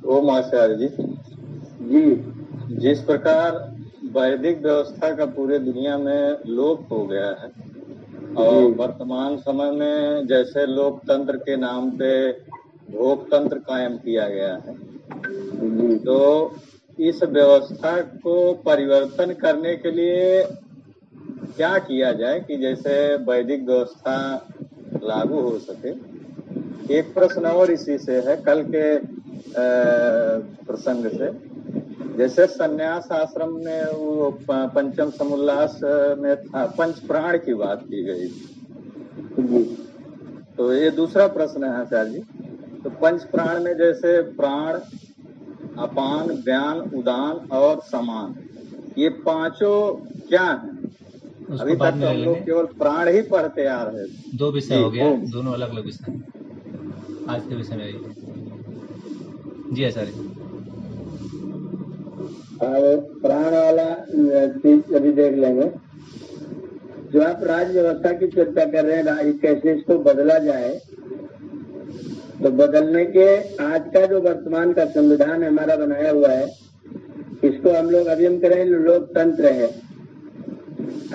ओम आचार्य जी। जी, जिस प्रकार वैदिक व्यवस्था का पूरे दुनिया में लोप हो गया है और वर्तमान समय में जैसे लोकतंत्र के नाम पे भोगतंत्र कायम किया गया है, तो इस व्यवस्था को परिवर्तन करने के लिए क्या किया जाए कि जैसे वैदिक व्यवस्था लागू हो सके। एक प्रश्न और इसी से है, कल के प्रसंग से, जैसे संन्यास आश्रम में वो पंचम समुल्लास में पंच प्राण की बात की गई थी। तो ये दूसरा प्रश्न है आचार्य जी। तो पंच प्राण में जैसे प्राण, अपान, व्यान, उदान और समान, ये पांचों क्या हैं? अभी तक तो हम लोग केवल प्राण ही पढ़ते आ रहे थे। दो विषय हो गया, दोनों अलग अलग विषय आज के विषय में। जी आचार्य। प्राण वाला चीज अभी देख लेंगे। जो आप राज्य व्यवस्था की चर्चा कर रहे हैं, कैसे इसको बदला जाए, तो बदलने के आज का जो वर्तमान का संविधान हमारा बनाया हुआ है, इसको हम लोग अभी हम करें लोकतंत्र है।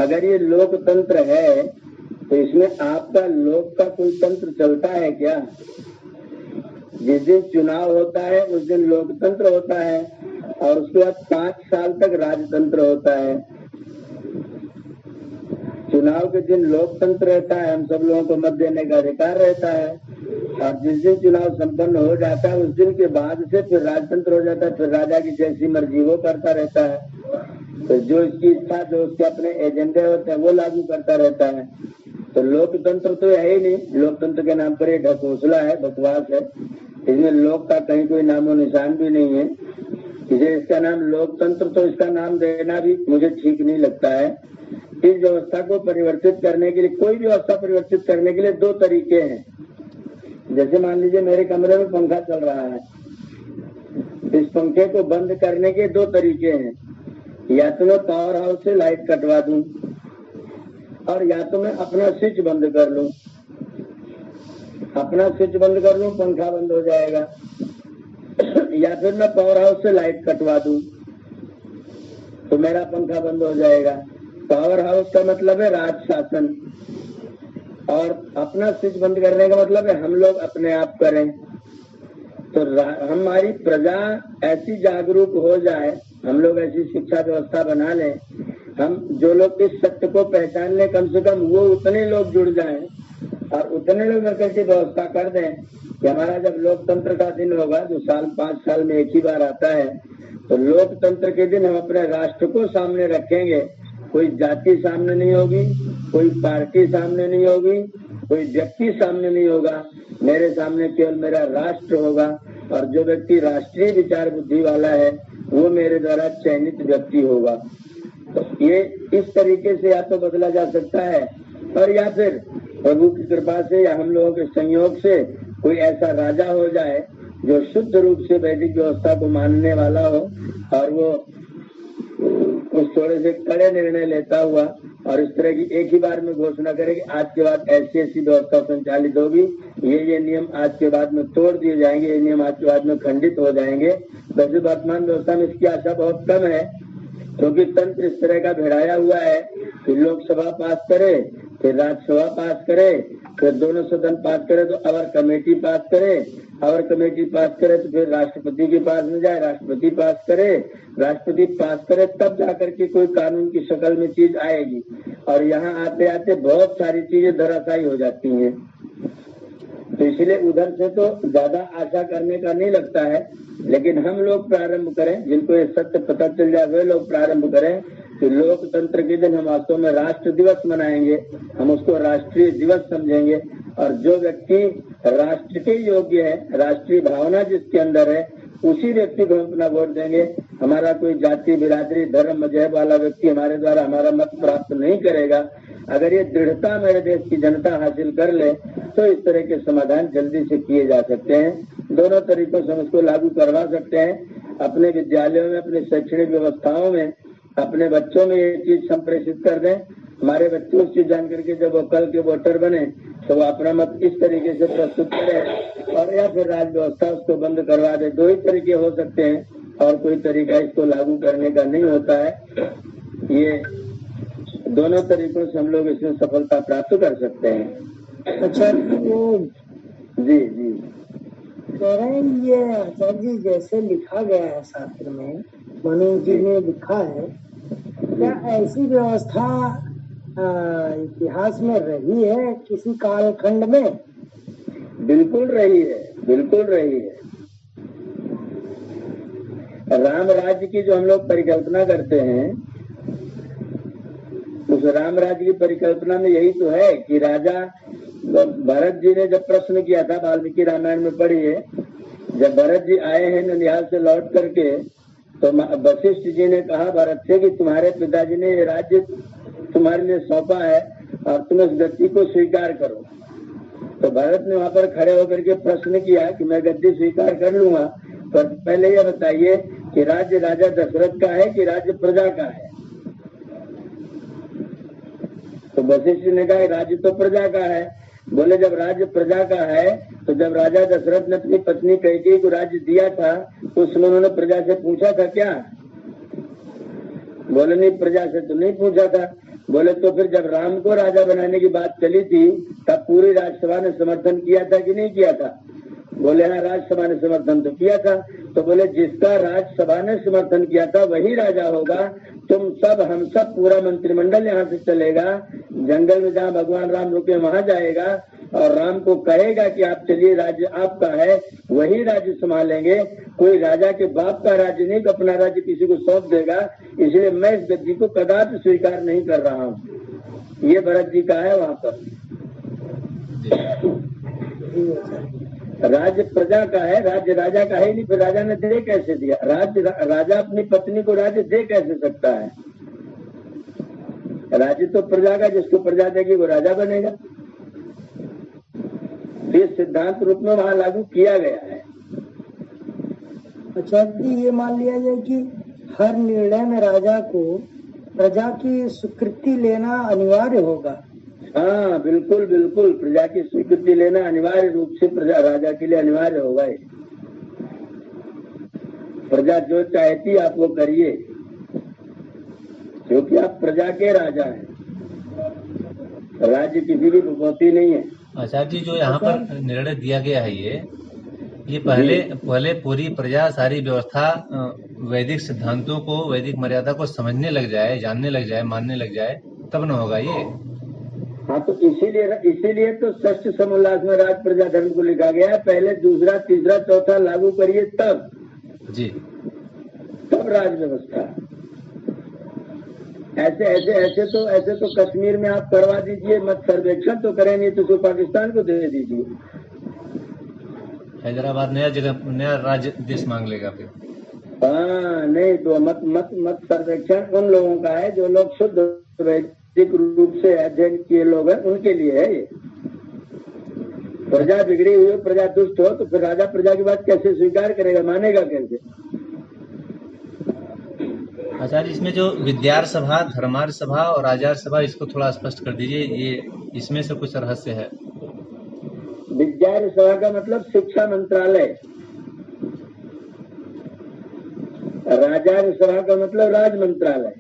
अगर ये लोकतंत्र है तो इसमें आपका लोक का कोई तंत्र चलता है क्या? जिस दिन चुनाव होता है उस दिन लोकतंत्र होता है, और उसके बाद 5 साल तक राजतंत्र होता है। चुनाव के दिन लोकतंत्र रहता है, हम सब लोगों को मत देने का अधिकार रहता है, और जिस दिन चुनाव संपन्न हो जाता है उस दिन के बाद से फिर राजतंत्र हो जाता है। फिर राजा की जैसी मर्जी वो करता रहता है, तो जो इसकी इच्छा, जो उसके अपने एजेंडे होते हैं वो लागू करता रहता है। तो लोकतंत्र तो है ही नहीं, लोकतंत्र के नाम पर ये ढकोसला है, बकवास है। इसमें लोक का कहीं कोई नामो निशान भी नहीं है। इसे इसका नाम लोकतंत्र तो इसका नाम देना भी मुझे ठीक नहीं लगता है। इस व्यवस्था को परिवर्तित करने के लिए, कोई भी व्यवस्था परिवर्तित करने के लिए दो तरीके हैं। जैसे मान लीजिए मेरे कमरे में पंखा चल रहा है, इस पंखे को बंद करने के दो तरीके हैं। या तो मैं पावर हाउस से लाइट कटवा दूं और या तो मैं अपना स्विच बंद कर लूं। अपना स्विच बंद कर लूं, पंखा बंद हो जाएगा। या फिर मैं पावर हाउस से लाइट कटवा दूं तो मेरा पंखा बंद हो जाएगा। पावर हाउस का मतलब है राज शासन और अपना स्विच बंद करने का मतलब है हम लोग अपने आप करें। तो हमारी प्रजा ऐसी जागरूक हो जाए, हम लोग ऐसी शिक्षा व्यवस्था बना लें, हम जो लोग इस सत्य को पहचान लें, कम से कम वो उतने लोग जुड़ जाएं और उतने लोग मिलकर की व्यवस्था कर दें कि हमारा जब लोकतंत्र का दिन होगा, जो 5 साल में एक ही बार आता है, तो लोकतंत्र के दिन हम अपने राष्ट्र को सामने रखेंगे। कोई जाति सामने नहीं होगी, कोई पार्टी सामने नहीं होगी, कोई व्यक्ति सामने नहीं होगा। मेरे सामने केवल मेरा राष्ट्र होगा और जो व्यक्ति राष्ट्रीय विचार बुद्धि वाला है वो मेरे द्वारा चयनित व्यक्ति होगा। तो ये इस तरीके से या तो बदला जा सकता है और या फिर प्रभु की कृपा से या हम लोगों के संयोग से कोई ऐसा राजा हो जाए जो शुद्ध रूप से वैदिक व्यवस्था को मानने वाला हो और वो उस थोड़े से कड़े निर्णय लेता हुआ और इस तरह की एक ही बार में घोषणा करे कि आज के बाद ऐसी ऐसी व्यवस्था संचालित होगी, ये नियम आज के बाद में तोड़ दिए जाएंगे, ये नियम आज के बाद में खंडित हो जाएंगे। वैसे वर्तमान व्यवस्था में इसकी आशा बहुत कम है, क्योंकि तंत्र इस तरह का भिड़ाया हुआ है कि लोकसभा पास करे, फिर राज्यसभा पास करे, फिर दोनों सदन पास करे तो अवर कमेटी पास करे, अवर कमेटी पास करे तो फिर राष्ट्रपति के पास में जाए, राष्ट्रपति पास करे, राष्ट्रपति पास करे, तब जाकर के कोई कानून की शक्ल में चीज आएगी। और यहाँ आते आते बहुत सारी चीजें धराशायी हो जाती हैं। तो इसलिए उधर से तो ज्यादा आशा करने का नहीं लगता है, लेकिन हम लोग प्रारंभ करें, जिनको ये सत्य पता चल जाए वे लोग प्रारंभ करें कि लोकतंत्र के दिन हम वास्तव में राष्ट्र दिवस मनाएंगे, हम उसको राष्ट्रीय दिवस समझेंगे और जो व्यक्ति राष्ट्र के योग्य है, राष्ट्रीय भावना जिसके अंदर है, उसी व्यक्ति को हम अपना वोट देंगे। हमारा कोई जाति बिरादरी धर्म मजहब वाला व्यक्ति हमारे द्वारा हमारा मत प्राप्त नहीं करेगा। अगर ये दृढ़ता मेरे देश की जनता हासिल कर ले तो इस तरह के समाधान जल्दी से किए जा सकते हैं। दोनों तरीकों से हम इसको लागू करवा सकते हैं। अपने विद्यालयों में, अपने शैक्षणिक व्यवस्थाओं में, अपने बच्चों में ये चीज संप्रेषित कर दें। हमारे बच्चे उस चीज जान करके जब वो कल के वोटर बने तो वो अपना मत इस तरीके से प्रस्तुत करें और या फिर राज व्यवस्था उसको बंद करवा दे। दो ही तरीके हो सकते हैं और कोई तरीका इसको लागू करने का नहीं होता है। ये दोनों तरीकों से हम लोग इसमें सफलता प्राप्त कर सकते हैं। अच्छा, वो जी जी कह रहे हैं ये आचार्य जी जैसे लिखा गया है शास्त्र में, मनु जी ने लिखा है, क्या ऐसी व्यवस्था इतिहास में रही है किसी कालखंड में? बिल्कुल रही है, बिल्कुल रही है। राम राज्य की जो हम लोग परिकल्पना करते हैं, उस राम राज्य की परिकल्पना में यही तो है कि राजा भरत जी ने जब प्रश्न किया था, वाल्मीकि रामायण में पढ़िए, जब भरत जी आए हैं ननिहाल से लौट करके तो वशिष्ठ जी ने कहा भरत से कि तुम्हारे पिताजी ने ये राज्य तुम्हारे लिए सौंपा है और तुम इस गद्दी को स्वीकार करो। तो भरत ने वहां पर खड़े होकर के प्रश्न किया कि मैं गद्दी स्वीकार कर लूंगा, पर पहले यह बताइए कि राज्य राजा दशरथ का है कि राज्य प्रजा का है? तो वशिष्ठ ने कहा राज्य तो प्रजा का है। बोले जब राज्य प्रजा का है तो जब राजा दशरथ ने अपनी पत्नी कैकेयी को राज्य दिया था तो उसमें उन्होंने प्रजा से पूछा था क्या? बोले नहीं, प्रजा से तो नहीं पूछा था। बोले तो फिर जब राम को राजा बनाने की बात चली थी तब पूरी राज्यसभा ने समर्थन किया था कि नहीं किया था? बोले हाँ, राज्यसभा ने समर्थन तो किया था। तो बोले जिसका राज्यसभा ने समर्थन किया था वही राजा होगा। तुम सब, हम सब, पूरा मंत्रिमंडल यहाँ से चलेगा, जंगल में जहाँ भगवान राम रुके वहां जाएगा और राम को कहेगा कि आप चलिए, राज्य आपका है, वही राज्य संभालेंगे। कोई राजा के बाप का राज्य नहीं, अपना राज्य किसी को सौंप देगा। इसलिए मैं इस गद्दी को कदापि स्वीकार नहीं कर रहा हूँ। ये भरत जी का है वहां पर। जी जी आचार्य। राज्य प्रजा का है, राज्य राजा का है नहीं, फिर राजा ने दे कैसे दिया? राजा अपनी पत्नी को राज्य दे कैसे सकता है? राज्य तो प्रजा का, जिसको प्रजा देगी वो राजा बनेगा। ये सिद्धांत रूप में वहां लागू किया गया है। आचार्य जी, ये मान लिया जाए कि हर निर्णय में राजा को प्रजा की स्वीकृति लेना अनिवार्य होगा। हाँ बिल्कुल बिल्कुल, प्रजा की स्वीकृति लेना अनिवार्य रूप से प्रजा राजा के लिए अनिवार्य होगा। प्रजा जो चाहती आप वो करिए, क्योंकि आप प्रजा के राजा हैं, राज्य किसी की भगवती नहीं है। आचार्य जी, जो यहाँ पर निर्णय दिया गया है ये पहले पूरी प्रजा सारी व्यवस्था वैदिक सिद्धांतों को, वैदिक मर्यादा को समझने लग जाए, जानने लग जाए, मानने लग जाए, तब न होगा ये। हाँ तो इसीलिए तो षष्ठ समोल्लास में राज प्रजा धर्म को लिखा गया है। पहले दूसरा तीसरा चौथा लागू करिए तब राज व्यवस्था। ऐसे तो कश्मीर में आप करवा दीजिए, मत सर्वेक्षण तो करें, नहीं तो पाकिस्तान को दे दीजिए। हैदराबाद नया राज्य देश मांग लेगा फिर। हाँ नहीं तो मत सर्वेक्षण उन लोगों का है जो लोग शुद्ध वैदिक रूप से अध्ययन किए लोग हैं, उनके लिए है ये। प्रजा बिगड़ी हुई हो, प्रजा दुष्ट हो, तो फिर राजा प्रजा की बात कैसे स्वीकार करेगा, मानेगा कैसे? आचार्य, इसमें जो विद्यार सभा, धर्मार सभा और आचार सभा, इसको थोड़ा स्पष्ट कर दीजिए, ये इसमें से कुछ रहस्य है। विद्यार सभा का मतलब शिक्षा मंत्रालय, राजार सभा का मतलब राज मंत्रालय,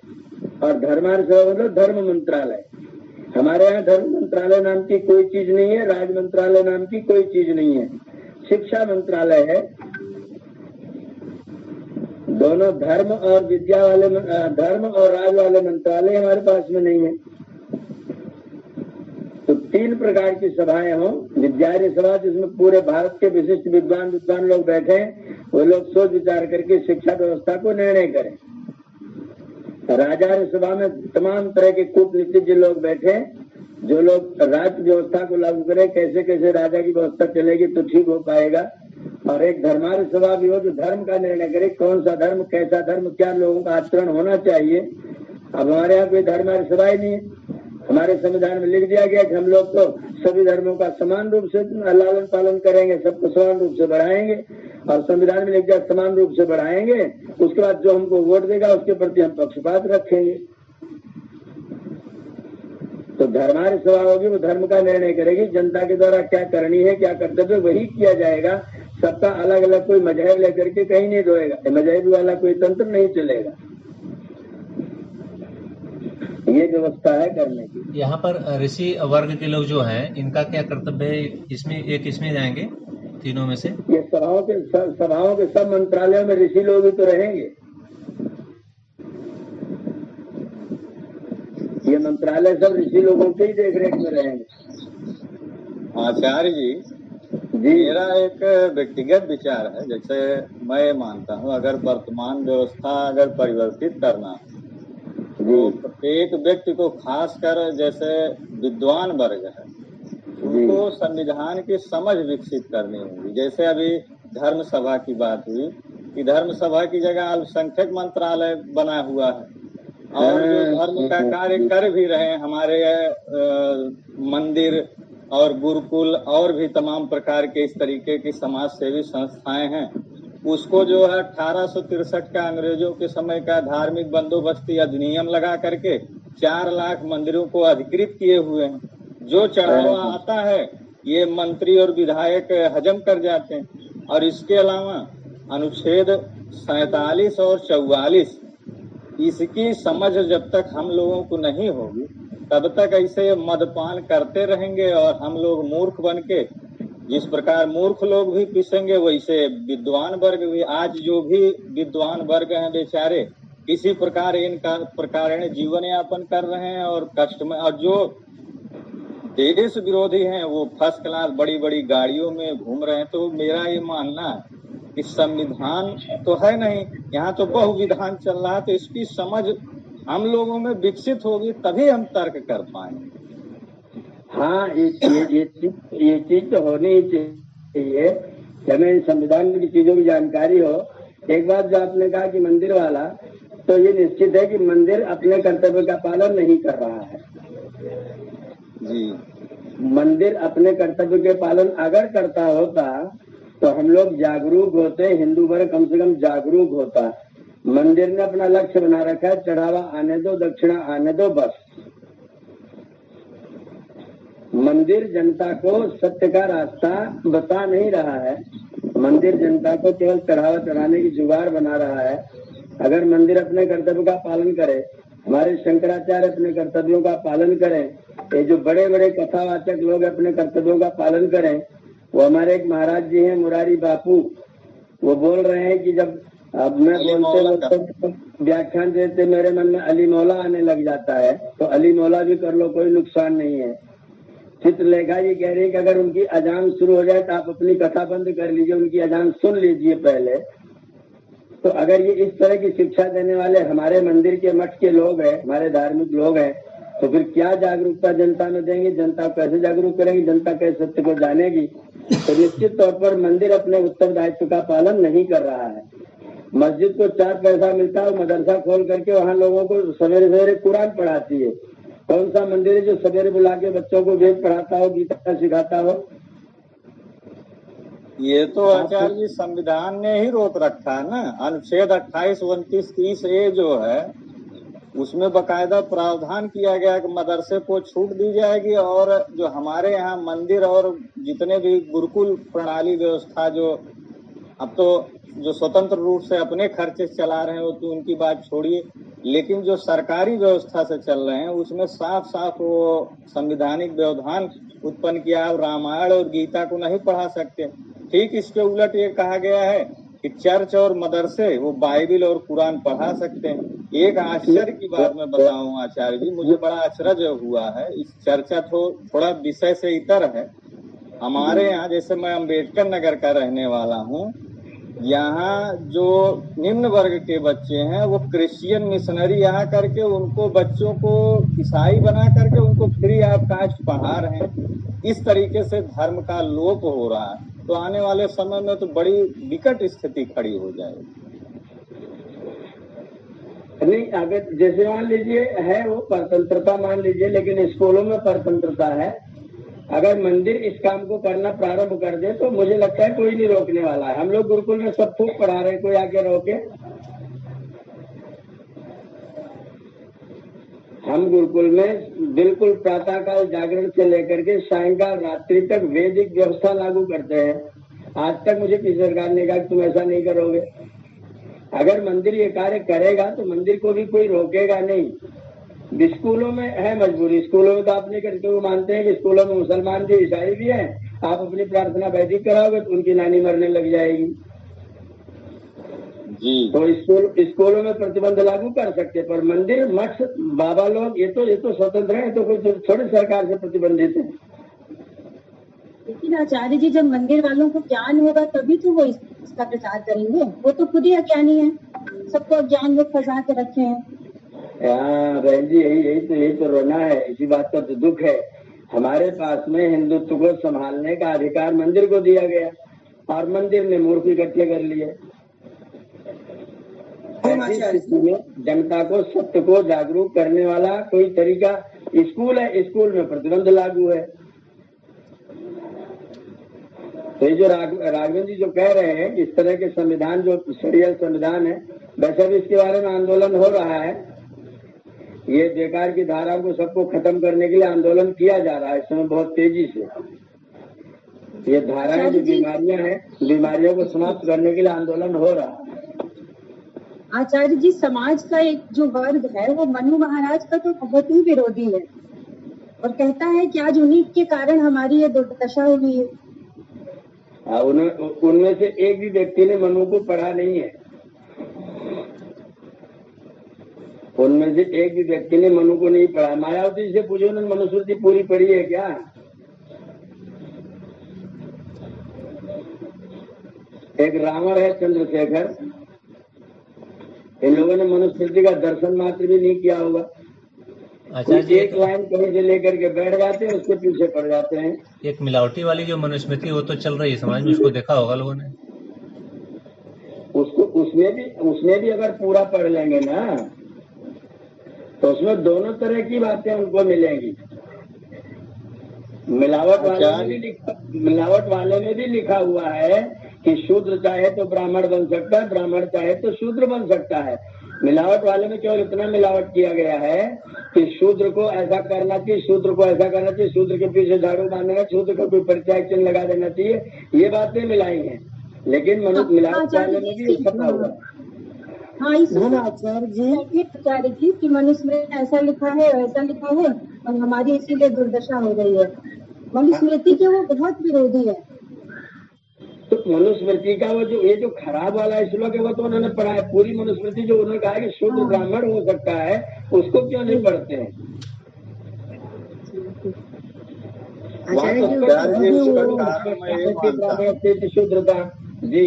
और धर्मार सभा मतलब धर्म मंत्रालय। हमारे यहाँ धर्म मंत्रालय नाम की कोई चीज नहीं है, राज मंत्रालय नाम की कोई चीज नहीं है, शिक्षा मंत्रालय है। दोनों धर्म और विद्या वाले, धर्म और राज वाले मंत्रालय हमारे पास में नहीं है। तो 3 प्रकार की सभाएं हों। विद्यार्य सभा, जिसमें पूरे भारत के विशिष्ट विद्वान लोग बैठे हैं, वो लोग सोच विचार करके शिक्षा व्यवस्था को निर्णय करें। राजार्य सभा में तमाम तरह के कूटनीतिज्ञ लोग बैठे, जो लोग राज्य व्यवस्था को लागू करें, कैसे कैसे राजा की व्यवस्था चलेगी तो ठीक हो पाएगा। और एक धर्मार्य सभा भी हो जो धर्म का निर्णय करे, कौन सा धर्म, कैसा धर्म, क्या लोगों का आचरण होना चाहिए। अब हमारे यहाँ कोई धर्मार्य सभा ही नहीं है। हमारे संविधान में लिख दिया गया कि हम लोग तो सभी धर्मों का समान रूप से लालन पालन करेंगे, सबको समान रूप से बढ़ाएंगे, और संविधान में लिख दिया समान रूप से बढ़ाएंगे। उसके बाद जो हमको वोट देगा उसके प्रति हम पक्षपात रखेंगे। तो धर्मार्य सभा होगी, वो धर्म का निर्णय करेगी, जनता के द्वारा क्या करनी है, क्या कर्तव्य, वही किया जाएगा। सबका अलग अलग कोई मजहब लेकर के कहीं नहीं रोएगा, मजहबी वाला कोई तंत्र नहीं चलेगा। ये व्यवस्था है करने की। यहाँ पर ऋषि वर्ग के लोग जो हैं, इनका क्या कर्तव्य है? इसमें जाएंगे तीनों में से? ये सभाओं के सब मंत्रालयों में ऋषि लोग ही तो रहेंगे। ये मंत्रालय सब ऋषि लोगों के ही देखरेख में रहेंगे। आचार्य जी, मेरा एक व्यक्तिगत विचार है, जैसे मैं मानता हूँ अगर वर्तमान व्यवस्था अगर परिवर्तित करना तो प्रत्येक व्यक्ति को, खासकर जैसे विद्वान वर्ग है, उनको संविधान की समझ विकसित करनी होगी। जैसे अभी धर्म सभा की बात हुई कि धर्म सभा की जगह अल्पसंख्यक मंत्रालय बना हुआ है, और जो धर्म का कार्य कर भी रहे हैं, हमारे मंदिर और गुरुकुल और भी तमाम प्रकार के इस तरीके की समाज सेवी संस्थाएं हैं, उसको जो है 1863 का अंग्रेजों के समय का धार्मिक बंदोबस्ती अधिनियम लगा करके 4 लाख मंदिरों को अधिकृत किए हुए हैं। जो चढ़ावा आता है ये मंत्री और विधायक हजम कर जाते हैं। और इसके अलावा अनुच्छेद 47 और 44, इसकी समझ जब तक हम लोगों को नहीं होगी तब तक ऐसे मदपान करते रहेंगे, और हम लोग मूर्ख बन के, जिस प्रकार मूर्ख लोग भी पिसेंगे वैसे विद्वान वर्ग भी, आज जो भी विद्वान वर्ग हैं बेचारे किसी प्रकार इनका प्रकार जीवन यापन कर रहे हैं और कष्ट में, और जो देश विरोधी हैं वो फर्स्ट क्लास बड़ी बड़ी गाड़ियों में घूम रहे हैं। तो मेरा ये मानना है कि संविधान तो है नहीं, यहाँ तो बहुविधान चल रहा है, तो इसकी समझ हम लोगों में विकसित होगी तभी हम तर्क कर पाएंगे। हाँ, ये चीज तो होनी ही चाहिए कि हमें संविधान की चीजों की जानकारी हो। एक बात जो आपने कहा कि मंदिर वाला, तो ये निश्चित है कि मंदिर अपने कर्तव्य का पालन नहीं कर रहा है जी। मंदिर अपने कर्तव्य के पालन अगर करता होता तो हम लोग जागरूक होते, हिंदू वर्ग कम से कम जागरूक होता। मंदिर ने अपना लक्ष्य बना रखा है, चढ़ावा आने दो, दक्षिणा आने दो, बस। मंदिर जनता को सत्य का रास्ता बता नहीं रहा है। मंदिर जनता को केवल चढ़ावा चढ़ाने की जुगाड़ बना रहा है। अगर मंदिर अपने कर्तव्य का पालन करे, हमारे शंकराचार्य अपने कर्तव्यों का पालन करें, ये जो बड़े बड़े कथावाचक लोग अपने कर्तव्यों का पालन करें, वो हमारे एक महाराज जी हैं मुरारी बापू, वो बोल रहे हैं कि जब अब मैं बोलते व्याख्यान देते मेरे मन में अली मौला आने लग जाता है, तो अली मौला भी कर लो, कोई नुकसान नहीं है। चित्रलेखा जी कह रही है कि अगर उनकी अजान शुरू हो जाए तो आप अपनी कथा बंद कर लीजिए, उनकी अजान सुन लीजिए पहले। तो अगर ये इस तरह की शिक्षा देने वाले हमारे मंदिर के मठ के लोग हैं, हमारे धार्मिक लोग हैं, तो फिर क्या जागरूकता जनता में देंगे? जनता कैसे जागरूक करेंगे? जनता कैसे सत्य को जानेगी? तो निश्चित तौर पर मंदिर अपने उत्तरदायित्व का पालन नहीं कर रहा है। मस्जिद को 4 पैसा मिलता है, मदरसा खोल करके वहाँ लोगों को सवेरे सवेरे कुरान पढ़ाती है। कौन सा मंदिर है जो सवेरे बुला के बच्चों को वेद पढ़ाता हो, गीता सिखाता हो? ये तो आचार्य जी संविधान ने ही रोक रखा है ना। अनुच्छेद 28, 29, 30 ए जो है उसमें बकायदा प्रावधान किया गया कि मदरसे को छूट दी जाएगी, और जो हमारे यहाँ मंदिर और जितने भी गुरुकुल प्रणाली व्यवस्था जो अब तो जो स्वतंत्र रूप से अपने खर्चे चला रहे हो तो उनकी बात छोड़िए, लेकिन जो सरकारी व्यवस्था से चल रहे हैं उसमें साफ साफ वो संविधानिक व्यवधान उत्पन्न किया। आप रामायण और गीता को नहीं पढ़ा सकते। ठीक इसके उलट ये कहा गया है कि चर्च और मदरसे वो बाइबिल और कुरान पढ़ा सकते हैं। एक आश्चर्य की बात मैं बताऊं आचार्य जी, मुझे बड़ा आश्चर्य हुआ है। इस चर्चा तो थोड़ा विषय से इतर है। हमारे यहाँ, जैसे मैं अम्बेडकर नगर का रहने वाला हूँ, यहाँ जो निम्न वर्ग के बच्चे हैं वो क्रिश्चियन मिशनरी यहाँ करके उनको बच्चों को ईसाई बना करके उनको फ्री ऑफ कास्ट पढ़ा रहे हैं। इस तरीके से धर्म का लोप हो रहा है, तो आने वाले समय में तो बड़ी विकट स्थिति खड़ी हो जाएगी। नहीं, अगर जैसे मान लीजिए है वो परतंत्रता मान लीजिए, लेकिन स्कूलों में परतंत्रता है। अगर मंदिर इस काम को करना प्रारंभ कर दे तो मुझे लगता है कोई नहीं रोकने वाला है। हम लोग गुरुकुल में सब खूब पढ़ा रहे हैं, कोई आके रोके? हम गुरुकुल में बिल्कुल प्रातःकाल जागरण से लेकर के सायंकाल रात्रि तक वैदिक व्यवस्था लागू करते हैं। आज तक मुझे किसी सरकार ने कहा कि तुम ऐसा नहीं करोगे। अगर मंदिर ये कार्य करेगा तो मंदिर को भी कोई रोकेगा नहीं। स्कूलों में है मजबूरी, स्कूलों में तो आप नहीं करते, वो मानते हैं कि स्कूलों में मुसलमान भी ईसाई भी हैं, आप अपनी प्रार्थना वैदिक कराओगे तो उनकी नानी मरने लग जाएगी जी। तो स्कूलों में प्रतिबंध लागू कर सकते, पर मंदिर मठ बाबा लोग ये तो स्वतंत्र है, तो कोई थोड़ी सरकार से प्रतिबंधित है। लेकिन आचार्य जी, जब मंदिर वालों को ज्ञान होगा तभी तो वो इसका प्रचार करेंगे। वो तो खुद ही अज्ञानी है, सबको अज्ञान में फंसा के रखे हैं। हाँ बहन जी, यही तो रोना है। इसी बात का तो दुख है। हमारे पास में हिंदुत्व को संभालने का अधिकार मंदिर को दिया गया और मंदिर ने मूर्ख इकट्ठे कर लिए। ऐसी स्थिति में जनता को सत्य को जागरूक करने वाला कोई तरीका स्कूल है, स्कूल में प्रतिबंध लागू है। तो ये जो राघवेंद्र जी जो कह रहे हैं कि इस तरह के संविधान जो सरियल संविधान है, वैसे भी इसके बारे में आंदोलन हो रहा है। ये बेकार की धाराओं को सबको खत्म करने के लिए आंदोलन किया जा रहा है इस समय बहुत तेजी से। ये धाराएं जो बीमारियां हैं, बीमारियों को समाप्त करने के लिए आंदोलन हो रहा है। आचार्य जी, समाज का एक जो वर्ग है वो मनु महाराज का तो बहुत ही विरोधी है और कहता है कि आज उन्हीं के कारण हमारी ये दुर्दशा हुई है। उनमें से एक भी व्यक्ति ने मनु को पढ़ा नहीं है। उनमें से एक भी व्यक्ति ने मनु को नहीं पढ़ा। मायावती से पूछो, उन्होंने मनुस्मृति पूरी पढ़ी है क्या? एक रावण है चंद्रशेखर, इन लोगों ने मनुस्मृति का दर्शन मात्र भी नहीं किया होगा। आचार्य जी, एक लाइन कहीं से लेकर के बैठ जाते हैं, उसके पीछे पड़ जाते हैं। एक मिलावटी वाली जो मनुस्मृति वो तो चल रही है समाज में, उसको देखा होगा लोगों ने। उसको उसमें भी अगर पूरा पढ़ लेंगे ना तो उसमें दोनों तरह की बातें उनको मिलेंगी। मिलावट वाले में भी लिखा हुआ है कि शूद्र चाहे तो ब्राह्मण बन सकता है, ब्राह्मण चाहे तो शूद्र बन सकता है। मिलावट वाले में केवल इतना मिलावट किया गया है कि शूद्र को ऐसा करना चाहिए, शूद्र को ऐसा करना चाहिए, शूद्र के पीछे झाड़ू बांधना, शूद्र को कोई परिचय चिन्ह लगा देना चाहिए, ये बातें मिलाई हैं। लेकिन मिलावट वाले में भी छपा हुआ है। हाँ, आचार्य जी कि मनुस्मृति ऐसा लिखा है वैसा लिखा है और हमारी इसीलिए दुर्दशा हो रही है। मनुस्मृति के वो बहुत विरोधी है। तो मनुस्मृति का वो ये जो खराब वाला श्लोक है वो तो उन्होंने पढ़ा है। पूरी मनुस्मृति जो उन्होंने कहा है कि शूद्र ब्राह्मण हो सकता है, उसको क्यों नहीं पढ़ते हैं? शूद्रता जी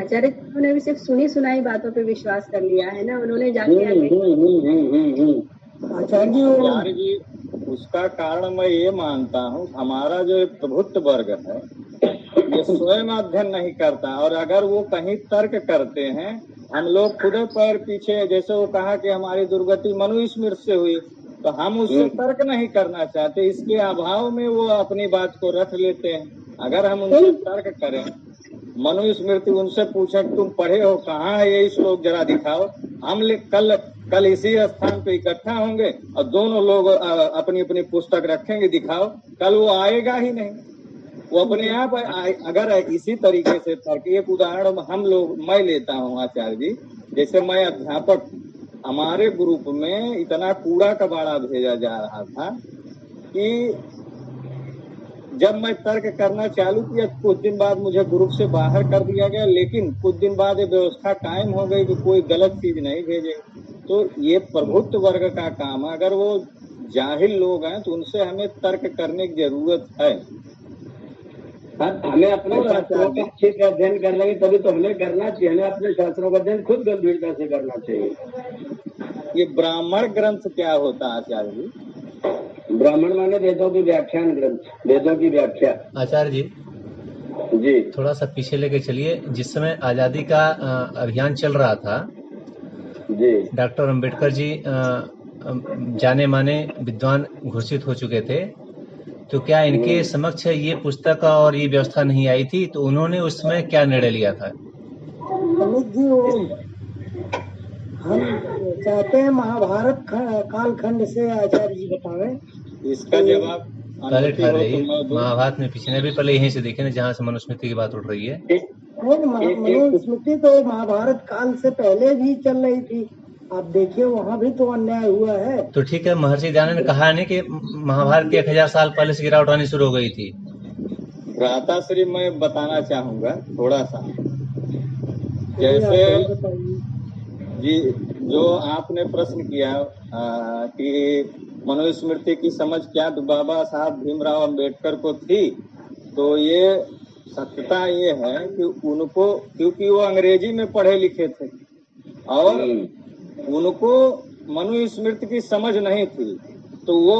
आचार्य उन्होंने भी सिर्फ सुनी सुनाई बातों पे विश्वास कर लिया है ना, उन्होंने जाके आचार्य जी उसका कारण मैं ये मानता हूँ, हमारा जो प्रभुत्व वर्ग है ये स्वयं अध्ययन नहीं करता, और अगर वो कहीं तर्क करते हैं हम लोग खुद पैर पीछे, जैसे वो कहा कि हमारी दुर्गति मनुस्मृति से हुई, तो हम उससे तर्क नहीं करना चाहते, इसके अभाव में वो अपनी बात को रख लेते हैं। अगर हम उनसे तर्क करें, मनुस्मृति उनसे पूछे तुम पढ़े हो कहाँ है ये श्लोक जरा दिखाओ, हम कल इसी स्थान पे इकट्ठा होंगे और दोनों लोग अपनी अपनी पुस्तक रखेंगे, दिखाओ, कल वो आएगा ही नहीं, वो अपने आप अगर इसी तरीके से तर्क। एक उदाहरण मैं लेता हूँ आचार्य जी, जैसे मैं अध्यापक, हमारे ग्रुप में इतना कूड़ा कबाड़ा भेजा जा रहा था कि जब मैं तर्क करना चालू किया कुछ दिन बाद मुझे ग्रुप से बाहर कर दिया गया, लेकिन कुछ दिन बाद ये व्यवस्था कायम हो गई कि कोई गलत चीज नहीं भेजेगा। तो ये प्रभुत्व वर्ग का काम है, अगर वो जाहिल लोग हैं तो उनसे हमें तर्क करने की जरूरत है। हमें अपने शास्त्रों का अच्छे से अध्ययन कर लेंगे तभी तो हमें करना चाहिए, हमें अपने शास्त्रों का अध्ययन खुद गंभीरता से करना चाहिए। ये ब्राह्मण ग्रंथ क्या होता है आचार्य जी? ब्राह्मण माने वेदों की व्याख्यान ग्रंथ, वेदों की व्याख्या। आचार्य जी थोड़ा सा पीछे लेके चलिए। जिस समय आजादी का अभियान चल रहा था जी, डॉक्टर अंबेडकर जी जाने माने विद्वान घोषित हो चुके थे, तो क्या इनके समक्ष ये पुस्तक और ये व्यवस्था नहीं आई थी, तो उन्होंने उस समय क्या निर्णय लिया था? अमित जी हम चाहते हैं महाभारत कालखंड से आचार्य जी बतावे इसका जवाब। पहले ठहर रही महाभारत में पिछले भी पहले यहीं से देखे ना जहाँ से मनुस्मृति की बात उठ रही है। मनुस्मृति तो महाभारत काल से पहले भी चल रही थी, आप देखिए वहाँ भी तो अन्याय हुआ है। तो ठीक है, महर्षि दयानंद ने कहा नहीं कि महाभारत के 1000 साल पहले से गिरावट आनी शुरू हो गई थी। भ्राताश्री मैं बताना चाहूंगा थोड़ा सा, जैसे जी जो आपने प्रश्न किया कि मनुस्मृति की समझ क्या बाबा साहब भीमराव अंबेडकर को थी, तो ये सत्यता ये है कि उनको, क्योंकि वो अंग्रेजी में पढ़े लिखे थे और उनको मनुस्मृति की समझ नहीं थी, तो वो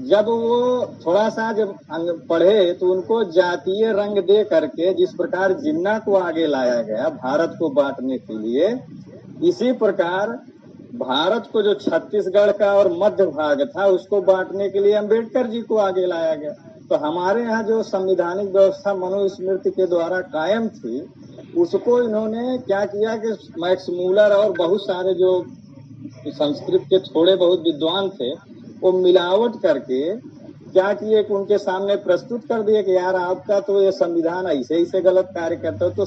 जब वो थोड़ा सा जब पढ़े तो उनको जातीय रंग दे करके जिस प्रकार जिन्ना को आगे लाया गया भारत को बांटने के लिए, इसी प्रकार भारत को जो छत्तीसगढ़ का और मध्य भाग था उसको बांटने के लिए अंबेडकर जी को आगे लाया गया। तो हमारे यहाँ जो संवैधानिक व्यवस्था मनुस्मृति के द्वारा कायम थी, उसको इन्होंने क्या किया कि मैक्स मूलर और बहुत सारे जो संस्कृत के थोड़े बहुत विद्वान थे वो मिलावट करके क्या किए कि उनके सामने प्रस्तुत कर दिए कि यार आपका तो ये संविधान ऐसे ही से गलत कार्य करता है। तो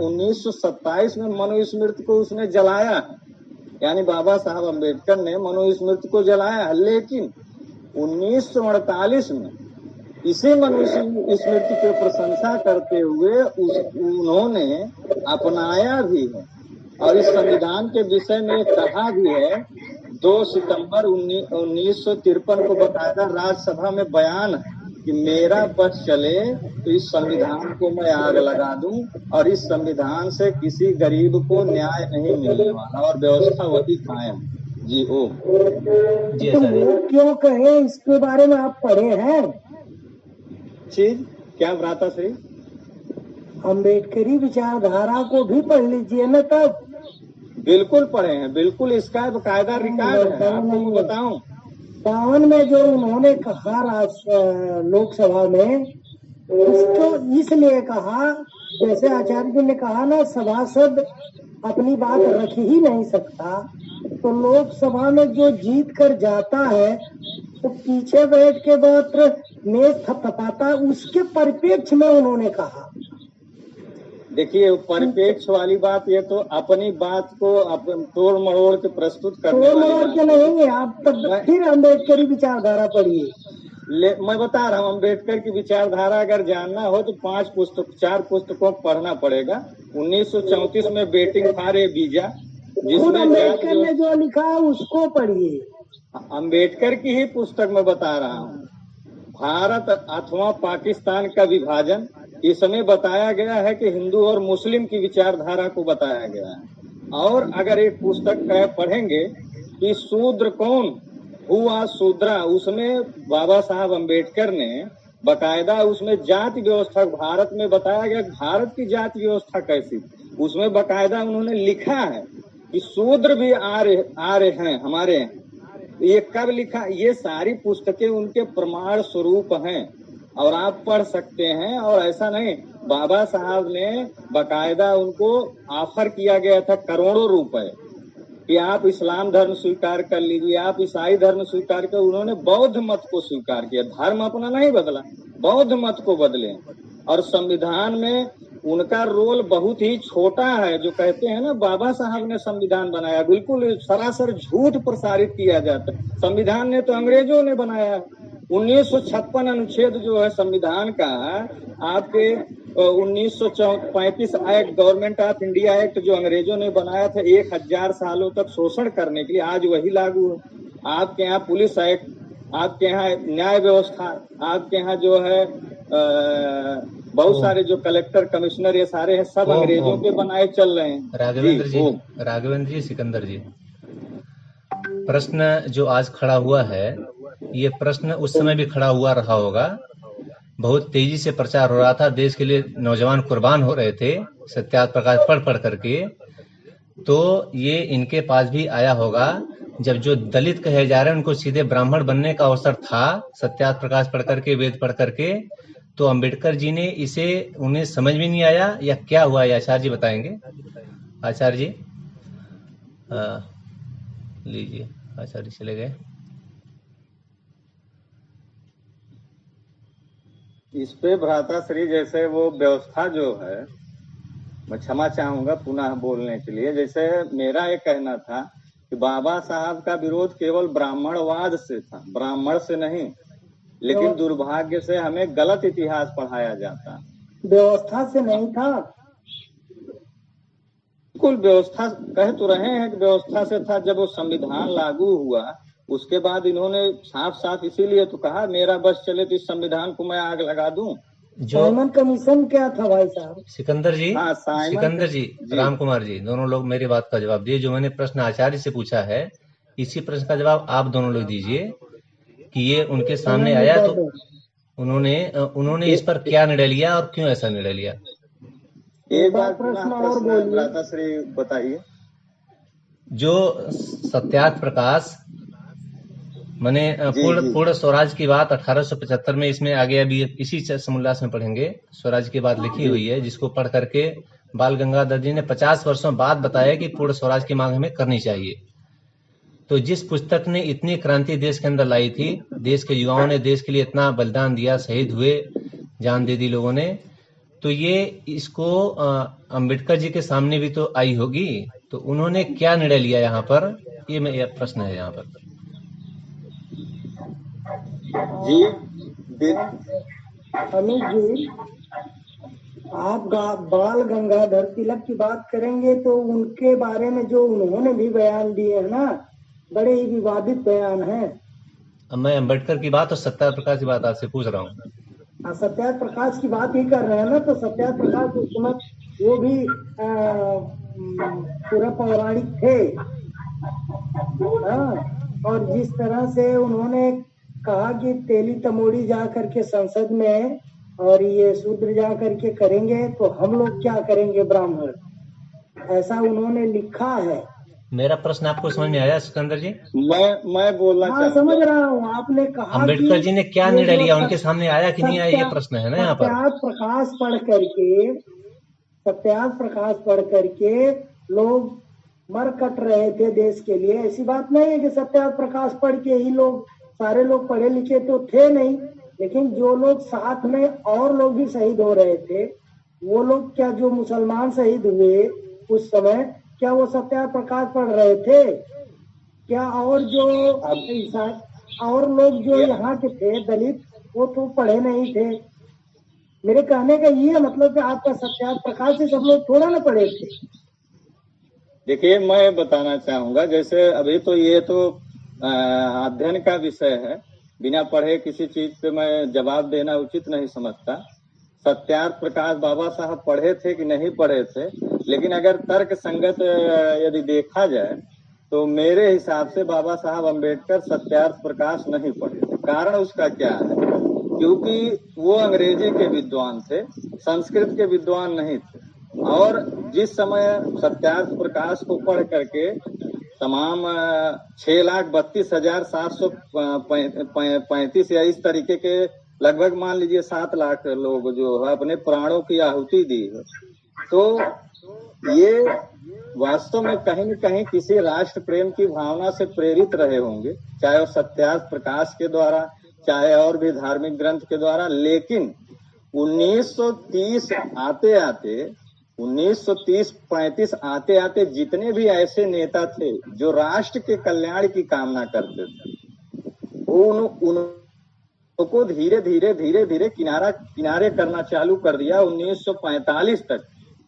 1927 में मनुस्मृति को उसने जलाया, यानी बाबा साहब अम्बेडकर ने मनुस्मृति को जलाया, लेकिन 1948 में इसी मनुस्मृति की प्रशंसा करते हुए उन्होंने अपनाया भी है और इस संविधान के विषय में कहा भी है। 2 सितंबर 1953 को बताया राज्यसभा में बयान है कि मेरा बस चले तो इस संविधान को मैं आग लगा दूं और इस संविधान से किसी गरीब को न्याय नहीं मिलने वाला और व्यवस्था वही कायम। जी ओ जी तो आचार्य वो क्यों कहे, इसके बारे में आप पढ़े हैं? चीज क्या भ्राता श्री? अम्बेडकरी विचारधारा को भी पढ़ लीजिए ना तब। बिल्कुल पढ़े हैं, बिल्कुल इसका बकायदा रिकॉर्ड है, आपको बताऊं। 52 में जो उन्होंने कहा लोकसभा में, उसको इसलिए कहा, जैसे आचार्य जी ने कहा ना, सभासद अपनी बात रख ही नहीं सकता, तो लोकसभा में जो जीत कर जाता है तो पीछे बैठ के मात्र मेज थपथपाता, उसके परिप्रेक्ष में उन्होंने कहा। देखिए परिप्रेक्ष्य वाली बात, ये तो अपनी बात को तोड़ मरोड़ के प्रस्तुत करने तोड़ वाली मरोड़ बात के नहीं है, आप तब फिर अम्बेडकरी विचारधारा पढ़िए। मैं बता रहा हूँ, अम्बेडकर की विचारधारा अगर जानना हो तो 4 पुस्तकों को पढ़ना पड़ेगा। 1934 में वेटिंग फॉर ए वीजा, खुद जिसमें अम्बेडकर ने जो लिखा उसको पढ़िए। अम्बेडकर की ही पुस्तक में बता रहा हूँ। भारत अथवा पाकिस्तान का विभाजन, इसमें बताया गया है कि हिंदू और मुस्लिम की विचारधारा को बताया गया है। और अगर एक पुस्तक पढ़ेंगे कि शूद्र कौन हुआ शूद्रा, उसमें बाबा साहब अम्बेडकर ने बकायदा उसमें जाति व्यवस्था भारत में बताया गया, भारत की जाति व्यवस्था कैसी, उसमें बकायदा उन्होंने लिखा है कि शूद्र भी आ रहे हैं हमारे यहाँ। ये कब लिखा? ये सारी पुस्तकें उनके प्रमाण स्वरूप हैं और आप पढ़ सकते हैं। और ऐसा नहीं, बाबा साहब ने बकायदा उनको ऑफर किया गया था करोड़ों रुपए कि आप इस्लाम धर्म स्वीकार कर लीजिए, आप ईसाई धर्म स्वीकार कर। उन्होंने बौद्ध मत को स्वीकार किया, धर्म अपना नहीं बदला, बौद्ध मत को बदले। और संविधान में उनका रोल बहुत ही छोटा है। जो कहते हैं ना बाबा साहब ने संविधान बनाया, बिल्कुल सरासर झूठ प्रसारित किया जाता है। संविधान ने तो अंग्रेजों ने बनाया। 1956 अनुच्छेद जो है संविधान का, आपके 1935 act, government of India act, जो अंग्रेजों ने बनाया था 1000 सालों तक शोषण करने के लिए, आज वही लागू है। आपके यहाँ पुलिस एक्ट, आपके यहाँ न्याय व्यवस्था, आपके यहाँ जो है बहुत सारे जो कलेक्टर कमिश्नर ये सारे हैं, सब अंग्रेजों के बनाए चल रहे हैं। राघवेंद्र जी, सिकंदर जी, प्रश्न जो आज खड़ा हुआ है, ये प्रश्न उस समय भी खड़ा हुआ रहा होगा। बहुत तेजी से प्रचार हो रहा था, देश के लिए नौजवान कुर्बान हो रहे थे सत्याग्रह प्रकाश पढ़ करके, तो ये इनके पास भी आया होगा। जब जो दलित कहे जा रहे हैं उनको सीधे ब्राह्मण बनने का अवसर था सत्याग्रह प्रकाश पढ़ करके, वेद पढ़ करके, तो अम्बेडकर जी ने इसे, उन्हें समझ में नहीं आया या क्या हुआ, ये आचार्य जी बताएंगे। आचार्य जी लीजिए, आचार्य चले गए। इस पे भ्राता श्री, जैसे वो व्यवस्था जो है, मैं क्षमा चाहूंगा पुनः बोलने के लिए। जैसे मेरा ये कहना था कि बाबा साहब का विरोध केवल ब्राह्मणवाद से था, ब्राह्मण से नहीं। लेकिन दुर्भाग्य से हमें गलत इतिहास पढ़ाया जाता, व्यवस्था से नहीं था। बिल्कुल व्यवस्था कह तो रहे हैं कि व्यवस्था से था। जब वो संविधान लागू हुआ उसके बाद इन्होंने साफ साफ इसीलिए तो कहा, मेरा बस चले तो इस संविधान को मैं आग लगा दूं। साइमन कमीशन क्या था भाई साहब? सिकंदर जी, हाँ, सिकंदर जी, राम कुमार जी, दोनों लोग मेरी बात का जवाब दिए। जो मैंने प्रश्न आचार्य से पूछा है, इसी प्रश्न का जवाब आप दोनों लोग दीजिए कि ये उनके सामने आया तो उन्होंने इस पर क्या निर्णय लिया और क्यों ऐसा निर्णय लिया। एक बार प्रश्न और बोलिए, बताइए। जो सत्याग्रह प्रकाश माने पूर्ण स्वराज की बात 1875 में, इसमें आगे अभी इसी समोल्लास में पढ़ेंगे, स्वराज की बात लिखी हुई है, जिसको पढ़ करके बाल गंगाधर जी ने 50 वर्षों बाद बताया कि पूर्ण स्वराज की मांग हमें करनी चाहिए। तो जिस पुस्तक ने इतनी क्रांति देश के अंदर लाई थी, देश के युवाओं ने देश के लिए इतना बलिदान दिया, शहीद हुए, जान दे दी लोगों ने, तो ये इसको अम्बेडकर जी के सामने भी तो आई होगी। तो उन्होंने क्या निर्णय लिया यहाँ पर, ये प्रश्न है यहाँ पर। जी अमित जी, आप बाल गंगाधर तिलक की बात करेंगे तो उनके बारे में जो उन्होंने भी बयान दिए हैं ना, बड़े ही विवादित बयान हैं। अब मैं अम्बेडकर की बात और सत्याग्रह प्रकाश की बात आपसे पूछ रहा हूँ। सत्याग्रह प्रकाश की बात ही कर रहे हैं ना, तो सत्याग्रह प्रकाश उस समय वो भी पूरा पौराणिक थे। हाँ, और जिस तरह से उन्होंने कहा कि तेली तमोड़ी जा करके संसद में और ये शूद्र जा करके करेंगे, तो हम लोग क्या करेंगे ब्राह्मण, ऐसा उन्होंने लिखा है। मेरा प्रश्न आपको समझ में आया सिकंदर जी? मैं बोलना हाँ, समझ चाहूंगा। रहा हूँ। आपने कहा अम्बेडकर जी ने क्या ये निर्णय जो लिया, उनके सामने आया कि नहीं आया, ये प्रश्न है ना यहाँ पर। सत्याग्रह प्रकाश पढ़ करके लोग मर कट रहे थे देश के लिए। ऐसी बात नहीं है कि सत्याग्रह प्रकाश पढ़ के ही लोग, सारे लोग पढ़े लिखे तो थे नहीं, लेकिन जो लोग साथ में और लोग भी शहीद हो रहे थे, वो लोग क्या, जो मुसलमान शहीद हुए उस समय, क्या वो सत्याग्रह प्रकाश पढ़ रहे थे क्या? और जो और लोग जो यहाँ के थे दलित, वो तो पढ़े नहीं थे। मेरे कहने का ये मतलब कि आपका सत्याग्रह प्रकाश से सब लोग थोड़ा ना पढ़े थे। देखिए, मैं बताना चाहूंगा, जैसे अभी तो ये तो अध्ययन का विषय है, बिना पढ़े किसी चीज पे मैं जवाब देना उचित नहीं समझता। सत्याग्रह प्रकाश बाबा साहब पढ़े थे कि नहीं पढ़े थे, लेकिन अगर तर्क संगत यदि देखा जाए तो मेरे हिसाब से बाबा साहब अम्बेडकर सत्याग्रह प्रकाश नहीं पढ़े थे। कारण उसका क्या है? क्योंकि वो अंग्रेजी के विद्वान थे, संस्कृत के विद्वान नहीं थे। और जिस समय सत्याग्रह प्रकाश को पढ़ करके तमाम 6,32,735 या इस तरीके के लगभग मान लीजिए 7 लाख लोग जो है अपने प्राणों की आहुति दी है, तो ये वास्तव में कहीं न कहीं किसी राष्ट्र प्रेम की भावना से प्रेरित रहे होंगे, चाहे वो सत्याग्रह प्रकाश के द्वारा, चाहे और भी धार्मिक ग्रंथ के द्वारा। लेकिन 1930 1935 आते आते जितने भी ऐसे नेता थे जो राष्ट्र के कल्याण की कामना करते थे, उनको धीरे धीरे किनारे करना चालू कर दिया। 1945 तक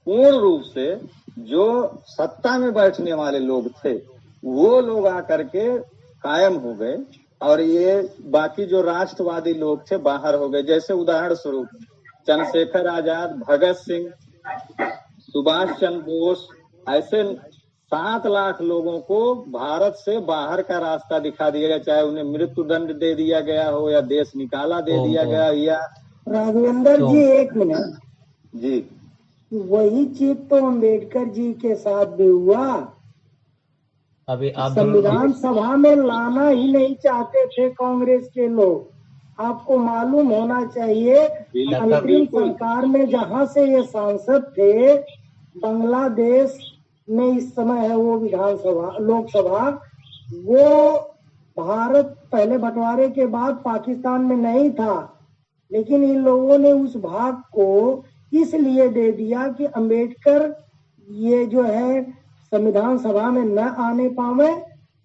पूर्ण रूप से जो सत्ता में बैठने वाले लोग थे वो लोग आकर के कायम हो गए, और ये बाकी जो राष्ट्रवादी लोग थे बाहर हो गए। जैसे उदाहरण स्वरूप चंद्रशेखर आजाद, भगत सिंह, सुभाष चंद्र बोस, ऐसे 7 लाख लोगों को भारत से बाहर का रास्ता दिखा दिया गया, चाहे उन्हें मृत्यु दंड दे दिया गया हो या देश निकाला दे दिया गया। या राघवेंद्र जी, एक मिनट जी, वही चीज तो अम्बेडकर जी के साथ भी हुआ। अभी आप संविधान सभा में लाना ही नहीं चाहते थे कांग्रेस के लोग। आपको मालूम होना चाहिए, अंतरिम सरकार में जहाँ से ये सांसद थे, बांग्लादेश में इस समय है वो विधानसभा, लोकसभा, वो भारत पहले बंटवारे के बाद पाकिस्तान में नहीं था, लेकिन इन लोगों ने उस भाग को इसलिए दे दिया कि अंबेडकर ये जो है संविधान सभा में न आने पावे,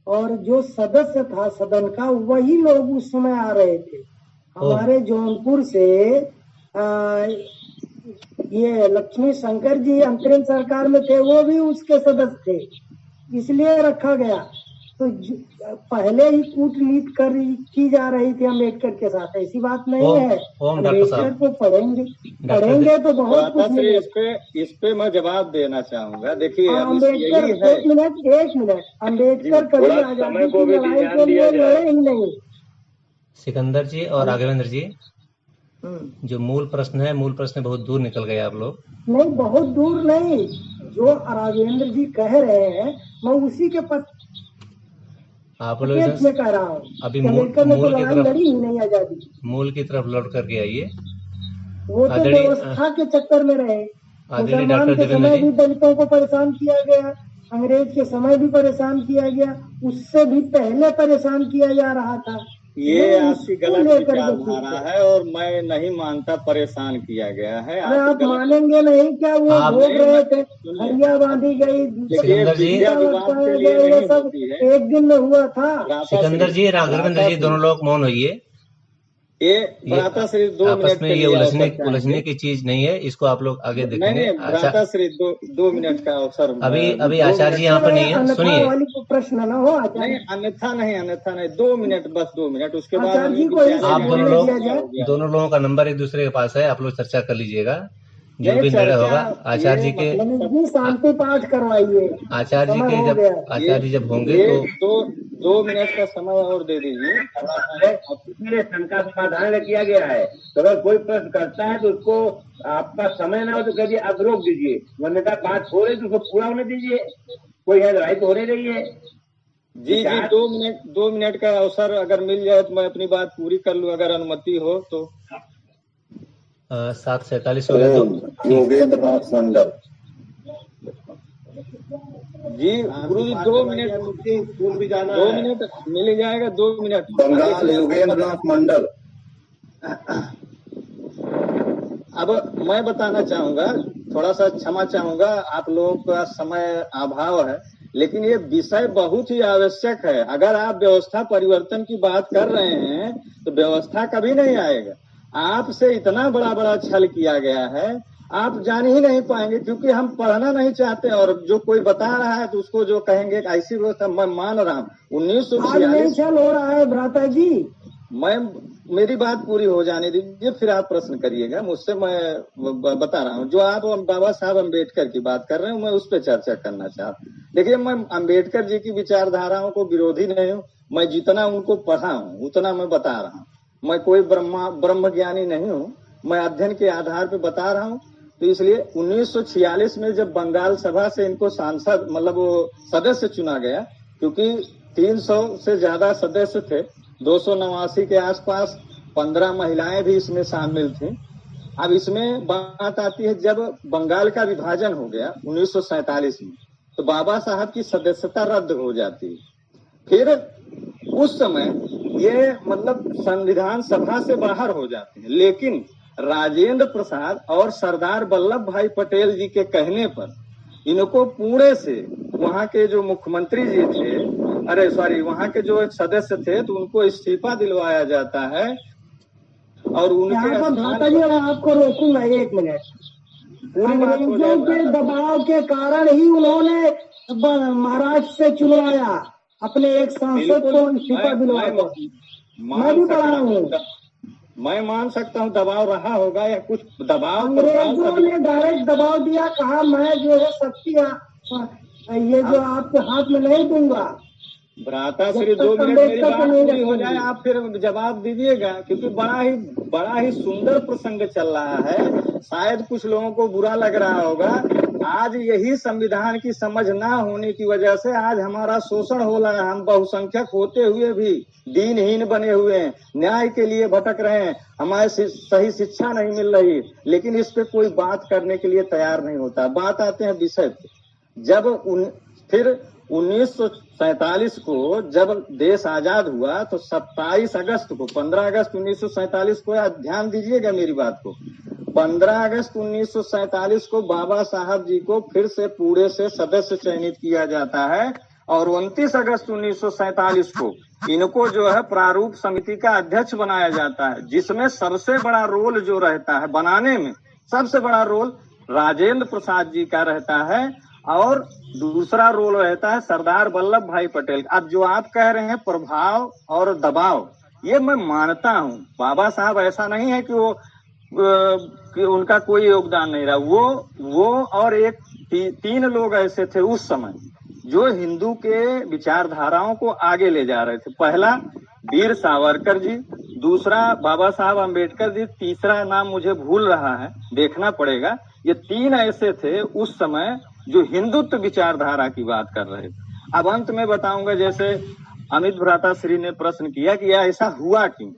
और जो सदस्य था सदन का वही लोग उस समय आ रहे थे। हमारे जौनपुर से ये लक्ष्मी शंकर जी अंतरिम सरकार में थे, वो भी उसके सदस्य थे, इसलिए रखा गया। तो पहले ही कूटनीति की जा रही थी अम्बेडकर के साथ, ऐसी बात नहीं है। अम्बेडकर को पढ़ेंगे तो बहुत कुछ मिलेगा। इस पे मैं जवाब देना चाहूंगा। देखिए, अम्बेडकर, एक मिनट, अम्बेडकर कभी आजादी की लड़ाई के लिए लड़े ही नहीं। सिकंदर जी और राघवेंद्र जी, जो मूल प्रश्न है, मूल प्रश्न बहुत दूर निकल गए आप लोग। नहीं, बहुत दूर नहीं, जो राघवेंद्र जी कह रहे हैं मैं उसी के आप लोग कह रहा हूँ। अभी मूल की तरफ लड़ी ही नहीं आजादी, मूल की तरफ लौट करके आइए। वो तो व्यवस्था के चक्कर में रहे। मुसलमान के समय भी दलितों को परेशान किया गया, अंग्रेज के समय भी परेशान किया गया, उससे भी पहले परेशान किया जा रहा था। ये आपकी गलत विचारधारा है और मैं नहीं मानता परेशान किया गया है। आप मानेंगे नहीं क्या? वो भोग रहे थे, हरिया बांधी गई, सब एक दिन में हुआ था। सिकंदर जी, राघवेंद्र जी, दोनों लोग मौन होइए। ये भ्राता श्री 2 आपस में ये उलझने की चीज नहीं है, इसको आप लोग आगे देखेंगे। भ्राता श्री 2 मिनट का अवसर। अभी आचार्य जी यहाँ पर नहीं है, सुनिए। प्रश्न न हो नहीं, अन्यथा नहीं, 2 मिनट, बस 2 मिनट, उसके बाद आप दोनों लोगों का नंबर एक दूसरे के पास है, आप लोग चर्चा कर लीजिएगा। जो भी निर्णय होगा आचार्य जी के मनीष जी शांति पाठ करवाइए। आचार्य जी समय के हो जब गया। आचार्य जी जब होंगे ये तो 2 मिनट का समय और दे दीजिए। इसलिए शंका समाधान किया गया है। तो अगर कोई प्रश्न करता है तो उसको आपका समय ना हो तो कहिए अब रोक दीजिए, वरना बात हो रही तो उसको पूरा होने दीजिए। कोई है लड़ाई तो हो रही है। जी 2 मिनट का अवसर अगर मिल जाए तो मैं अपनी बात पूरी कर लूं, अगर अनुमति हो तो। 7:47 हो गया। योगेंद्र नाथ मंडल जी गुरु जी 2 मिनट स्कूल भी जाना 2 मिनट मिल जाएगा। 2 मिनट बंगाल योगेंद्र नाथ मंडल। अब मैं बताना चाहूंगा, थोड़ा सा क्षमा चाहूंगा, आप लोगों का समय अभाव है, लेकिन ये विषय बहुत ही आवश्यक है। अगर आप व्यवस्था परिवर्तन की बात कर रहे हैं तो व्यवस्था कभी नहीं आएगा। आपसे इतना बड़ा बड़ा छल किया गया है, आप जान ही नहीं पाएंगे, क्योंकि हम पढ़ना नहीं चाहते। और जो कोई बता रहा है तो उसको जो कहेंगे ऐसी व्यवस्था, मैं मान रहा हूँ 1946 छल हो रहा है भ्राता जी। मेरी बात पूरी हो जाने दीजिए, फिर आप प्रश्न करिएगा मुझसे। मैं बता रहा हूँ, जो आप बाबा साहब अम्बेडकर की बात कर रहे हैं, मैं उस पर चर्चा करना चाहता हूँ। देखिए, मैं अम्बेडकर जी की विचारधाराओं को विरोधी नहीं हूँ। मैं जितना उनको पढ़ा हूँ उतना मैं बता रहा हूँ। मैं कोई ब्रह्म ज्ञानी नहीं हूँ, मैं अध्ययन के आधार पर बता रहा हूँ। तो इसलिए 1946 में जब बंगाल सभा से इनको सांसद मतलब वो सदस्य चुना गया, क्योंकि 300 से ज्यादा सदस्य थे, 289 के आसपास 15 महिलाएं भी इसमें शामिल थी। अब इसमें बात आती है, जब बंगाल का विभाजन हो गया 1947 में, तो बाबा साहब की सदस्यता रद्द हो जाती है। फिर उस समय ये मतलब संविधान सभा से बाहर हो जाते हैं। लेकिन राजेंद्र प्रसाद और सरदार वल्लभ भाई पटेल जी के कहने पर इनको पुणे से, वहां के जो मुख्यमंत्री जी थे, वहां के जो एक सदस्य थे, तो उनको इस्तीफा दिलवाया जाता है। और उनके भ्राता जी आपको रोकूंगा 1 मिनट। अंग्रेजों के दबाव के कारण ही उन्होंने महाराष्ट्र से चुनवाया अपने एक सांसद को इस्तीफा दिलवाया। मैं भी पढ़ा हूँ। मैं मान सकता हूँ दबाव रहा होगा या कुछ दबाव। अंग्रेजों ने डायरेक्ट दबाव दिया, कहा मैं जो है शक्ति ये जो आपके हाथ में नहीं दूंगा। भ्राता श्री 2 मिनट मेरी बात पूरी हो जाए, आप फिर जवाब दीजिएगा, क्योंकि बड़ा ही सुंदर प्रसंग चल रहा है। शायद कुछ लोगों को बुरा लग रहा होगा। आज यही संविधान की समझ ना होने की वजह से आज हमारा शोषण हो रहा है। हम बहुसंख्यक होते हुए भी दीनहीन बने हुए हैं, न्याय के लिए भटक रहे हैं, हमारे सही शिक्षा नहीं मिल रही, लेकिन इस पे कोई बात करने के लिए तैयार नहीं होता। बात आते हैं विषय पे। फिर 1947 को जब देश आजाद हुआ तो 27 अगस्त को, 15 अगस्त 1947 को, ध्यान दीजिएगा मेरी बात को, 15 अगस्त 1947 को बाबा साहब जी को फिर से पुणे से सदस्य चयनित किया जाता है। और 29 अगस्त 1947 को इनको जो है प्रारूप समिति का अध्यक्ष बनाया जाता है, जिसमें सबसे बड़ा रोल जो रहता है बनाने में, सबसे बड़ा रोल राजेंद्र प्रसाद जी का रहता है और दूसरा रोल रहता है सरदार वल्लभ भाई पटेल। अब जो आप कह रहे हैं प्रभाव और दबाव, ये मैं मानता हूँ। बाबा साहब ऐसा नहीं है कि उनका कोई योगदान नहीं रहा। वो और एक 3 लोग ऐसे थे उस समय जो हिंदू के विचारधाराओं को आगे ले जा रहे थे। पहला वीर सावरकर जी, दूसरा बाबा साहब अम्बेडकर जी, तीसरा नाम मुझे भूल रहा है, देखना पड़ेगा। ये 3 ऐसे थे उस समय जो हिंदुत्व विचारधारा की बात कर रहे थे। अब अंत में बताऊंगा, जैसे अमित भ्राता श्री ने प्रश्न किया कि ऐसा हुआ क्यों।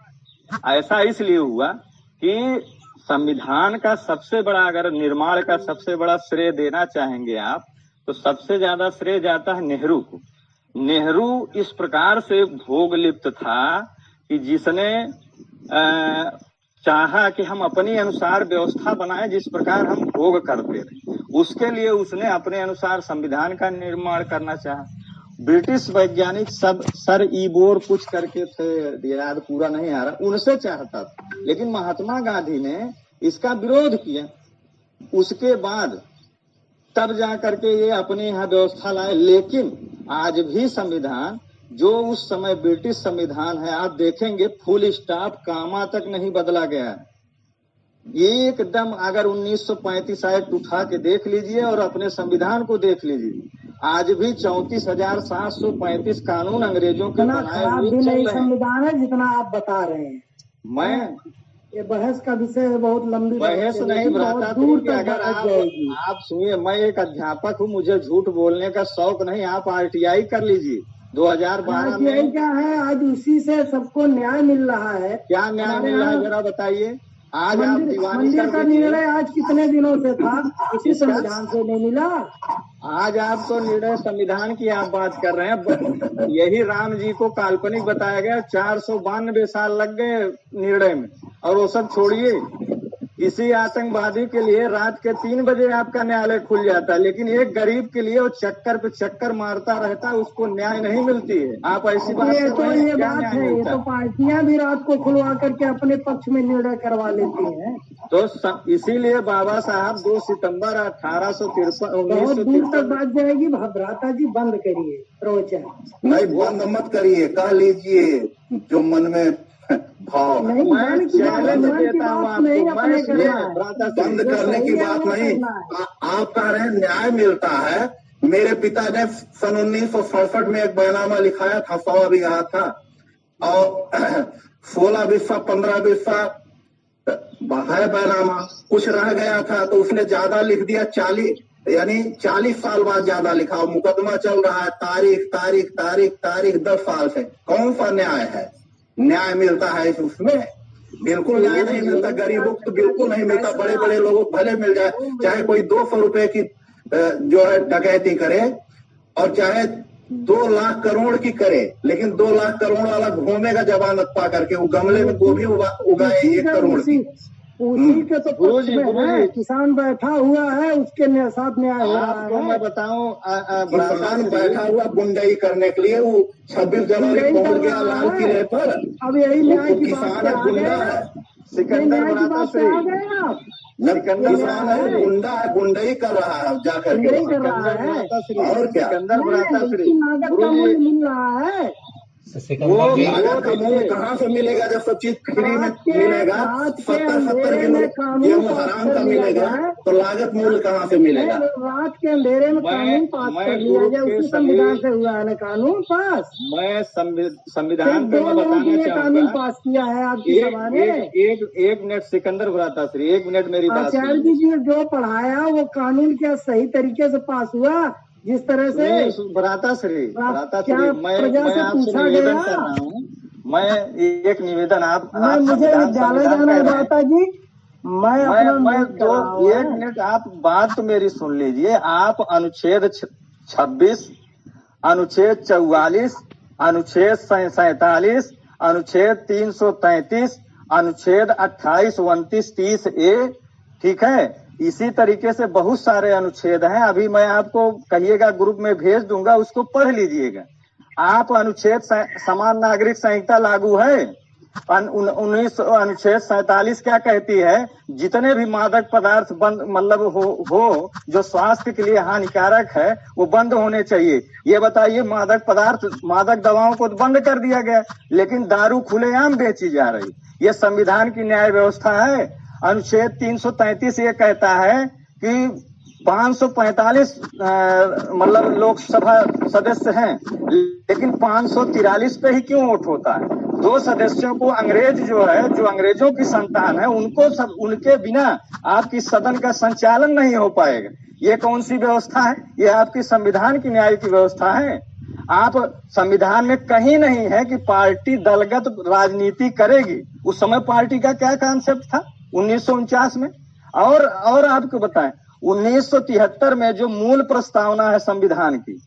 ऐसा इसलिए हुआ कि संविधान का सबसे बड़ा, अगर निर्माण का सबसे बड़ा श्रेय देना चाहेंगे आप, तो सबसे ज्यादा श्रेय जाता है नेहरू को। नेहरू इस प्रकार से भोग लिप्त था कि जिसने चाहा कि हम अपने अनुसार व्यवस्था बनाए जिस प्रकार हम भोग करते थे, उसके लिए उसने अपने अनुसार संविधान का निर्माण करना चाहा। ब्रिटिश वैज्ञानिक सब सर ईबोर कुछ करके थे, याद पूरा नहीं आ रहा, उनसे चाहता था, लेकिन महात्मा गांधी ने इसका विरोध किया। उसके बाद तब जा करके ये अपने यहाँ व्यवस्था लाए। लेकिन आज भी संविधान जो उस समय ब्रिटिश संविधान है, आप देखेंगे फुल स्टॉप कामा तक नहीं बदला गया है। ये एकदम अगर 1935 एक्ट उठा के देख लीजिए और अपने संविधान को देख लीजिए, आज भी 34,735 कानून अंग्रेजों के इतना बनाए खराब हुए भी चल नहीं रहे हैं। संविधान है जितना आप बता रहे हैं। मैं ये बहस का विषय है, बहुत लंबी बहस नहीं बहुत भ्राता दूर कि तक अगर बहस जाएगी। आप सुनिए, मैं एक अध्यापक हूँ, मुझे झूठ बोलने का शौक नहीं। आप RTI कर लीजिए 2012 RTI में। क्या है, आज उसी से सबको न्याय मिल रहा है। क्या न्याय हमारे मिल रहा है यहाँ जरा बताइए। आज आप मंदिर दीवानी मंदिर कर का दीजिए। निर्णय आज कितने दिनों से था, उसी इसका? संविधान से नहीं मिला। आज आप तो निर्णय संविधान की आप बात कर रहे हैं। यही राम जी को काल्पनिक बताया गया, 492 साल लग गए निर्णय में। और वो सब छोड़िए, इसी आतंकवादी के लिए रात के 3 बजे आपका न्यायालय खुल जाता है, लेकिन एक गरीब के लिए वो चक्कर पे चक्कर मारता रहता है, उसको न्याय नहीं मिलती है। आप ऐसी बात ये कर तो रहे हैं, ये क्या बात न्याय है, ये मिलता तो है? पार्टियां भी रात को खुलवा करके अपने पक्ष में निर्णय करवा लेती हैं। तो इसीलिए बाबा साहब 2 सितंबर 1853 बहुत दूर तक 1953 बात जाएगी। भ्राता जी बंद करिए प्रवचन। नहीं, बंद मत करिए, कह लीजिए जो मन में भाव है। नहीं, मैं मन की बात चैलेंज मन की देता हूँ बात नहीं आपको। अपने मैं करना है। भ्राता बंद जो करने सही की है बात वो नहीं। करना है। आप कह रहे हैं न्याय मिलता है। मेरे पिता ने सन 1967 में एक बैनामा लिखाया था, 100 बीघा था, और 16 बिस्सा 15 बिस्सा है बैनामा। कुछ रह गया था तो उसने ज्यादा लिख दिया, 40 यानी 40 साल बाद ज्यादा लिखा। और मुकदमा चल रहा है, तारीख तारीख तारीख तारीख 10 साल से। कौन सा न्याय है? न्याय मिलता है उसमें? बिल्कुल न्याय नहीं मिलता। गरीबों को तो बिल्कुल नहीं मिलता। बड़े बड़े लोगों को भले मिल जाए, चाहे कोई 200 रुपए की जो है डकैती करे, और चाहे 2 लाख करोड़ की करे, लेकिन 2 लाख करोड़ वाला घूमेगा जमानत पा करके। वो गमले में गोभी उगाए 1 करोड़ की। उसी के तो गुरुजी, पक्ष में है। गुरुजी। किसान बैठा हुआ है, उसके साथ न्याय हो रहा आपको है। मैं बताऊं, किसान बैठा हुआ गुंडई करने के लिए, वो 26 जनवरी पहुंच गया लाल किले पर। अब यही न्याय की बात किसान पे है, आ गुंडा गए। है। सिकंदर न्याय की भ्राता बात पे श्री, आ गए आप। सिकंदर किसान है, गुंडा है, गुंडई कर रहा है जाकर के। गुंडई कर रहा सिकंदर है। भ्राता श्री, और क्या? सिकंदर भ्राता श्री। इसकी लागत का गुरुजी, मूल्य मिल रहा है। सिकंदर जी, लागत का मूल्य कहाँ से मिलेगा जब सब चीज फ्री में मिलेगा? रात के 70 अंधेरे किलो में कानून गेहूं पास हराम कर का लिया मिलेगा, जाए। तो लागत मूल्य कहाँ से मिलेगा? रात के अंधेरे में कानून पास मैं कर लिया गुरु जाए, के उसी सभी- संविधान से हुआ है ना कानून पास। मैं संविधान सिर्फ पे 2 मैं लोगों के बताना लिए कानून चाहूंगा। पास किया है आपकी सभा ने। एक मिनट सिकंदर भ्राता श्री, 1 मिनट मेरी बात आचार्य सुनिए। जी ने जो पढ़ाया वो कानून क्या सही तरीके से पास हुआ? जिस तरह से भ्राता श्री, भ्राता श्री, क्या मैं प्रजा से आपसे पूछा निवेदन गया? कर रहा हूँ। मैं एक निवेदन, आप मुझे संविधान विद्यालय संविधान जाना है कह रहे हैं। भ्राता जी। मैं अपना नोट कर रहा हूँ। 1 मिनट आप बात तो मेरी सुन लीजिए। आप अनुच्छेद 26, अनुच्छेद 44, अनुच्छेद 47, अनुच्छेद 333, अनुच्छेद 28, 29, 30A, ठीक है। इसी तरीके से बहुत सारे अनुच्छेद हैं। अभी मैं आपको कहिएगा ग्रुप में भेज दूंगा, उसको पढ़ लीजिएगा आप। अनुच्छेद समान नागरिक संहिता लागू है। 19 अनुच्छेद 47 क्या कहती है? जितने भी मादक पदार्थ बंद मतलब हो जो स्वास्थ्य के लिए हानिकारक है, वो बंद होने चाहिए। ये बताइए, मादक पदार्थ, मादक दवाओं को तो बंद कर दिया गया, लेकिन दारू खुलेआम बेची जा रही। ये संविधान की न्याय व्यवस्था है। अनुच्छेद 333 ये कहता है कि 545 मतलब लोकसभा सदस्य हैं, लेकिन 543 पे ही क्यों वोट होता है? 2 सदस्यों को अंग्रेज जो है, जो अंग्रेजों की संतान है, उनको सब, उनके बिना आपकी सदन का संचालन नहीं हो पाएगा। ये कौन सी व्यवस्था है? ये आपकी संविधान की न्याय की व्यवस्था है। आप संविधान में कहीं नहीं है कि पार्टी दलगत राजनीति करेगी। उस समय पार्टी का क्या कॉन्सेप्ट था 1949 में? और आपको बताएं, 1973 में जो मूल प्रस्तावना है संविधान की,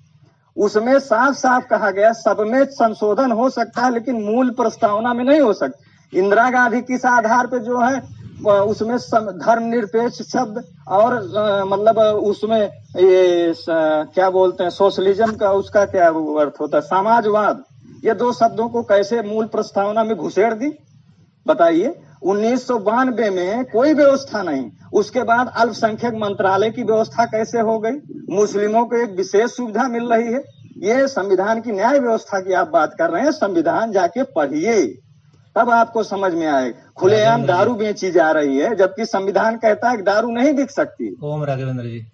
उसमें साफ साफ कहा गया सब में संशोधन हो सकता है, लेकिन मूल प्रस्तावना में नहीं हो सकता। इंदिरा गांधी किस आधार पे जो है उसमें धर्मनिरपेक्ष शब्द और मतलब उसमें ये क्या बोलते हैं, सोशलिज्म का उसका क्या अर्थ होता है, समाजवाद, ये 2 शब्दों को कैसे मूल प्रस्तावना में घुसेड़ दी बताइए। 1992 में कोई व्यवस्था नहीं। उसके बाद अल्पसंख्यक मंत्रालय की व्यवस्था कैसे हो गई? मुस्लिमों को एक विशेष सुविधा मिल रही है। ये संविधान की न्याय व्यवस्था की आप बात कर रहे हैं। संविधान जाके पढ़िए, तब आपको समझ में आएगा। खुलेआम दारू बेची जा रही है, जबकि संविधान कहता है कि दारू नहीं बिक सकती। ओम राघवेंद्र जी,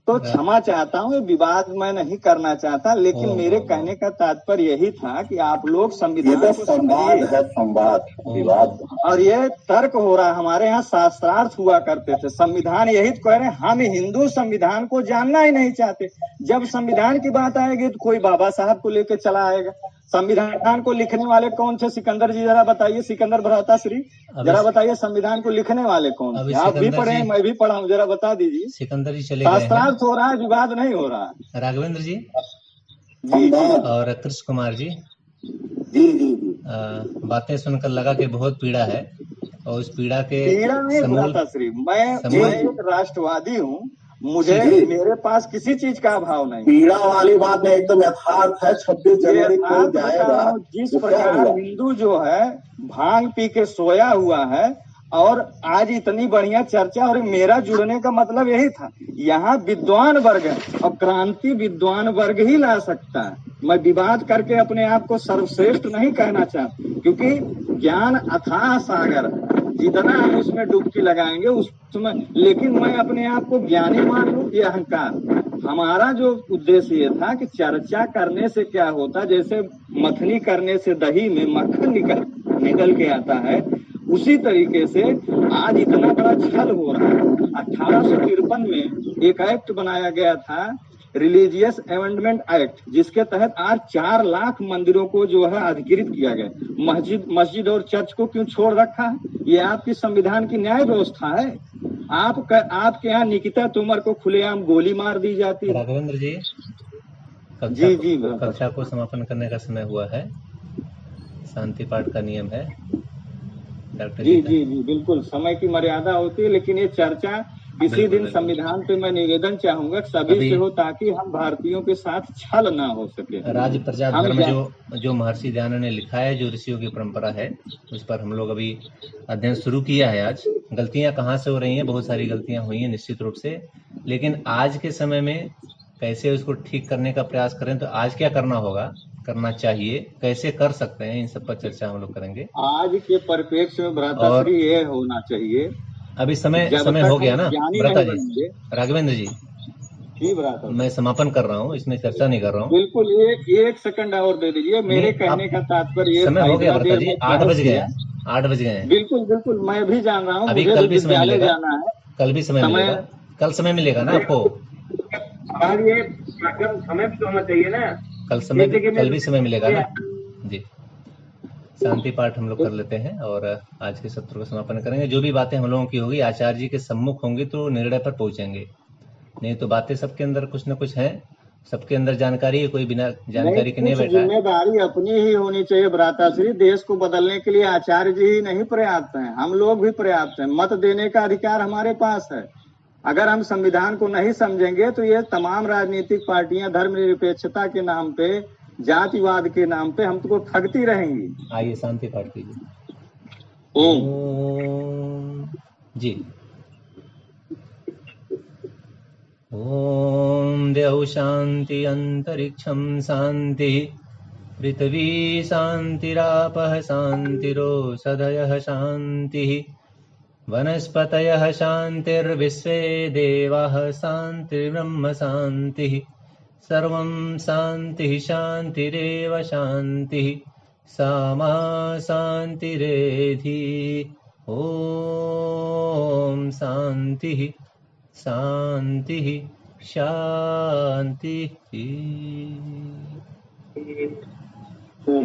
तो क्षमा चाहता हूँ, ये विवाद मैं नहीं करना चाहता, लेकिन मेरे कहने का तात्पर्य यही था कि आप लोग संविधान को संवाद है, संवाद, विवाद। और ये तर्क हो रहा है। हमारे यहाँ शास्त्रार्थ हुआ करते थे, संविधान यही तो कह रहे हैं, हम हिंदू संविधान को जानना ही नहीं चाहते। जब संविधान की बात आएगी तो कोई बाबा साहब को लेके चला आएगा। संविधान को लिखने वाले कौन थे? सिकंदर जी जरा बताइए, सिकंदर भ्राताश्री जरा बताइए, संविधान को लिखने वाले कौन थे? आप भी पढ़े, मैं भी पढ़ा हूँ, जरा बता दीजिए। सिकंदर जी चले गए हैं। शास्त्रार्थ हो रहा है, विवाद नहीं हो रहा है। राघवेंद्र जी जी और कृष्ण कुमार जी, बातें सुनकर लगा कि बहुत पीड़ा है, और उस पीड़ा के पीड़ा नहीं भ्राताश्री, मैं एक राष्ट्रवादी हूँ, मुझे मेरे पास किसी चीज का अभाव नहीं। पीड़ा वाली बात नहीं, एकदम यथार्थ है। 26 जनवरी को जाएगा। जिस प्रकार हिंदू जो है भांग पी के सोया हुआ है, और आज इतनी बढ़िया चर्चा, और मेरा जुड़ने का मतलब यही था। यहाँ विद्वान वर्ग है, और क्रांति विद्वान वर्ग ही ला सकता है। मैं विवाद करके अपने आप को सर्वश्रेष्ठ नहीं कहना चाहता, क्योंकि ज्ञान अथाह सागर, जितना हम उसमें डुबकी लगाएंगे उसमें, लेकिन मैं अपने आप को ज्ञानी मान लूं, ये अहंकार। हमारा जो उद्देश्य ये था कि चर्चा करने से क्या होता, जैसे मथनी करने से दही में मक्खन निकल के आता है, उसी तरीके से आज इतना बड़ा छल हो रहा है। 1853 में एक एक्ट बनाया गया था, रिलीजियस अमेंडमेंट एक्ट, जिसके तहत आज 4 लाख मंदिरों को जो है अधिकृत किया गया। मस्जिद और चर्च को क्यों छोड़ रखा है? ये आपकी संविधान की न्याय व्यवस्था है। आपके यहाँ निकिता तोमर को खुलेआम गोली मार दी जाती है। राघवेंद्र जी, जी कक्षा को समापन करने का समय हुआ है, शांति पाठ का नियम है डॉक्टर जी। बिल्कुल समय की मर्यादा होती है, लेकिन ये चर्चा किसी दिन संविधान पे मैं निवेदन चाहूंगा सभी से हो, ताकि हम भारतीयों के साथ छल ना हो सके। राज प्रजा धर्म जो महर्षि दयानंद ने लिखा है, जो ऋषियों की परंपरा है, उस पर हम लोग अभी अध्ययन शुरू किया है। आज गलतियां कहाँ से हो रही हैं? बहुत सारी गलतियां हुई हैं निश्चित रूप से, लेकिन आज के समय में कैसे उसको ठीक करने का प्रयास करें, तो आज क्या करना होगा, करना चाहिए, कैसे कर सकते हैं, इन सब पर चर्चा हम लोग करेंगे। आज के परिप्रेक्ष्य में भ्राताश्री ये होना चाहिए, अभी समय हो गया ना भ्राता जी, राघवेंद्र जी मैं समापन कर रहा हूँ, इसमें चर्चा नहीं कर रहा हूँ। बिल्कुल, एक सेकंड और दे दीजिए। मेरे कहने का तात्पर्य ये, समय हो गया भ्राता जी, 8 बज गए हैं। बिल्कुल मैं भी जान रहा हूँ, अभी कल भी समय मिलेगा, कल भी समय मिलेगा, कल समय मिलेगा ना आपको? ये समय भी तो होना चाहिए ना, कल भी समय मिलेगा ना जी। शांति पाठ हम लोग कर लेते हैं और आज के सत्र को समापन करेंगे। जो भी बातें हम लोगों की होगी आचार्य जी के सम्मुख होंगी तो निर्णय पर पहुंचेंगे, नहीं तो बातें सबके अंदर कुछ न कुछ है, सबके अंदर जानकारी है, कोई बिना जानकारी के नहीं बैठा। जिम्मेदारी अपनी ही होनी चाहिए भ्राताश्री। देश को बदलने के लिए आचार्य जी ही नहीं पर्याप्त हैं, हम लोग भी पर्याप्त हैं। मत देने का अधिकार हमारे पास है। अगर हम संविधान को नहीं समझेंगे तो ये तमाम राजनीतिक पार्टियां धर्मनिरपेक्षता के नाम पे, जातिवाद के नाम पे हमको ठगती रहेंगी। आइए शांति पाठ कीजिए। ओम जी। ओम देव शांति अंतरिक्षम शांति पृथ्वी शांतिरापः शांतिरोषधयः शांतिः वनस्पतयः शांतिर्विश्वे देवाः शांतिर्ब्रह्म शांतिः सर्वं शांतिः शांतिरेव शांतिः सामा शांतिरेधि। ओम शांतिः शांतिः शांतिः।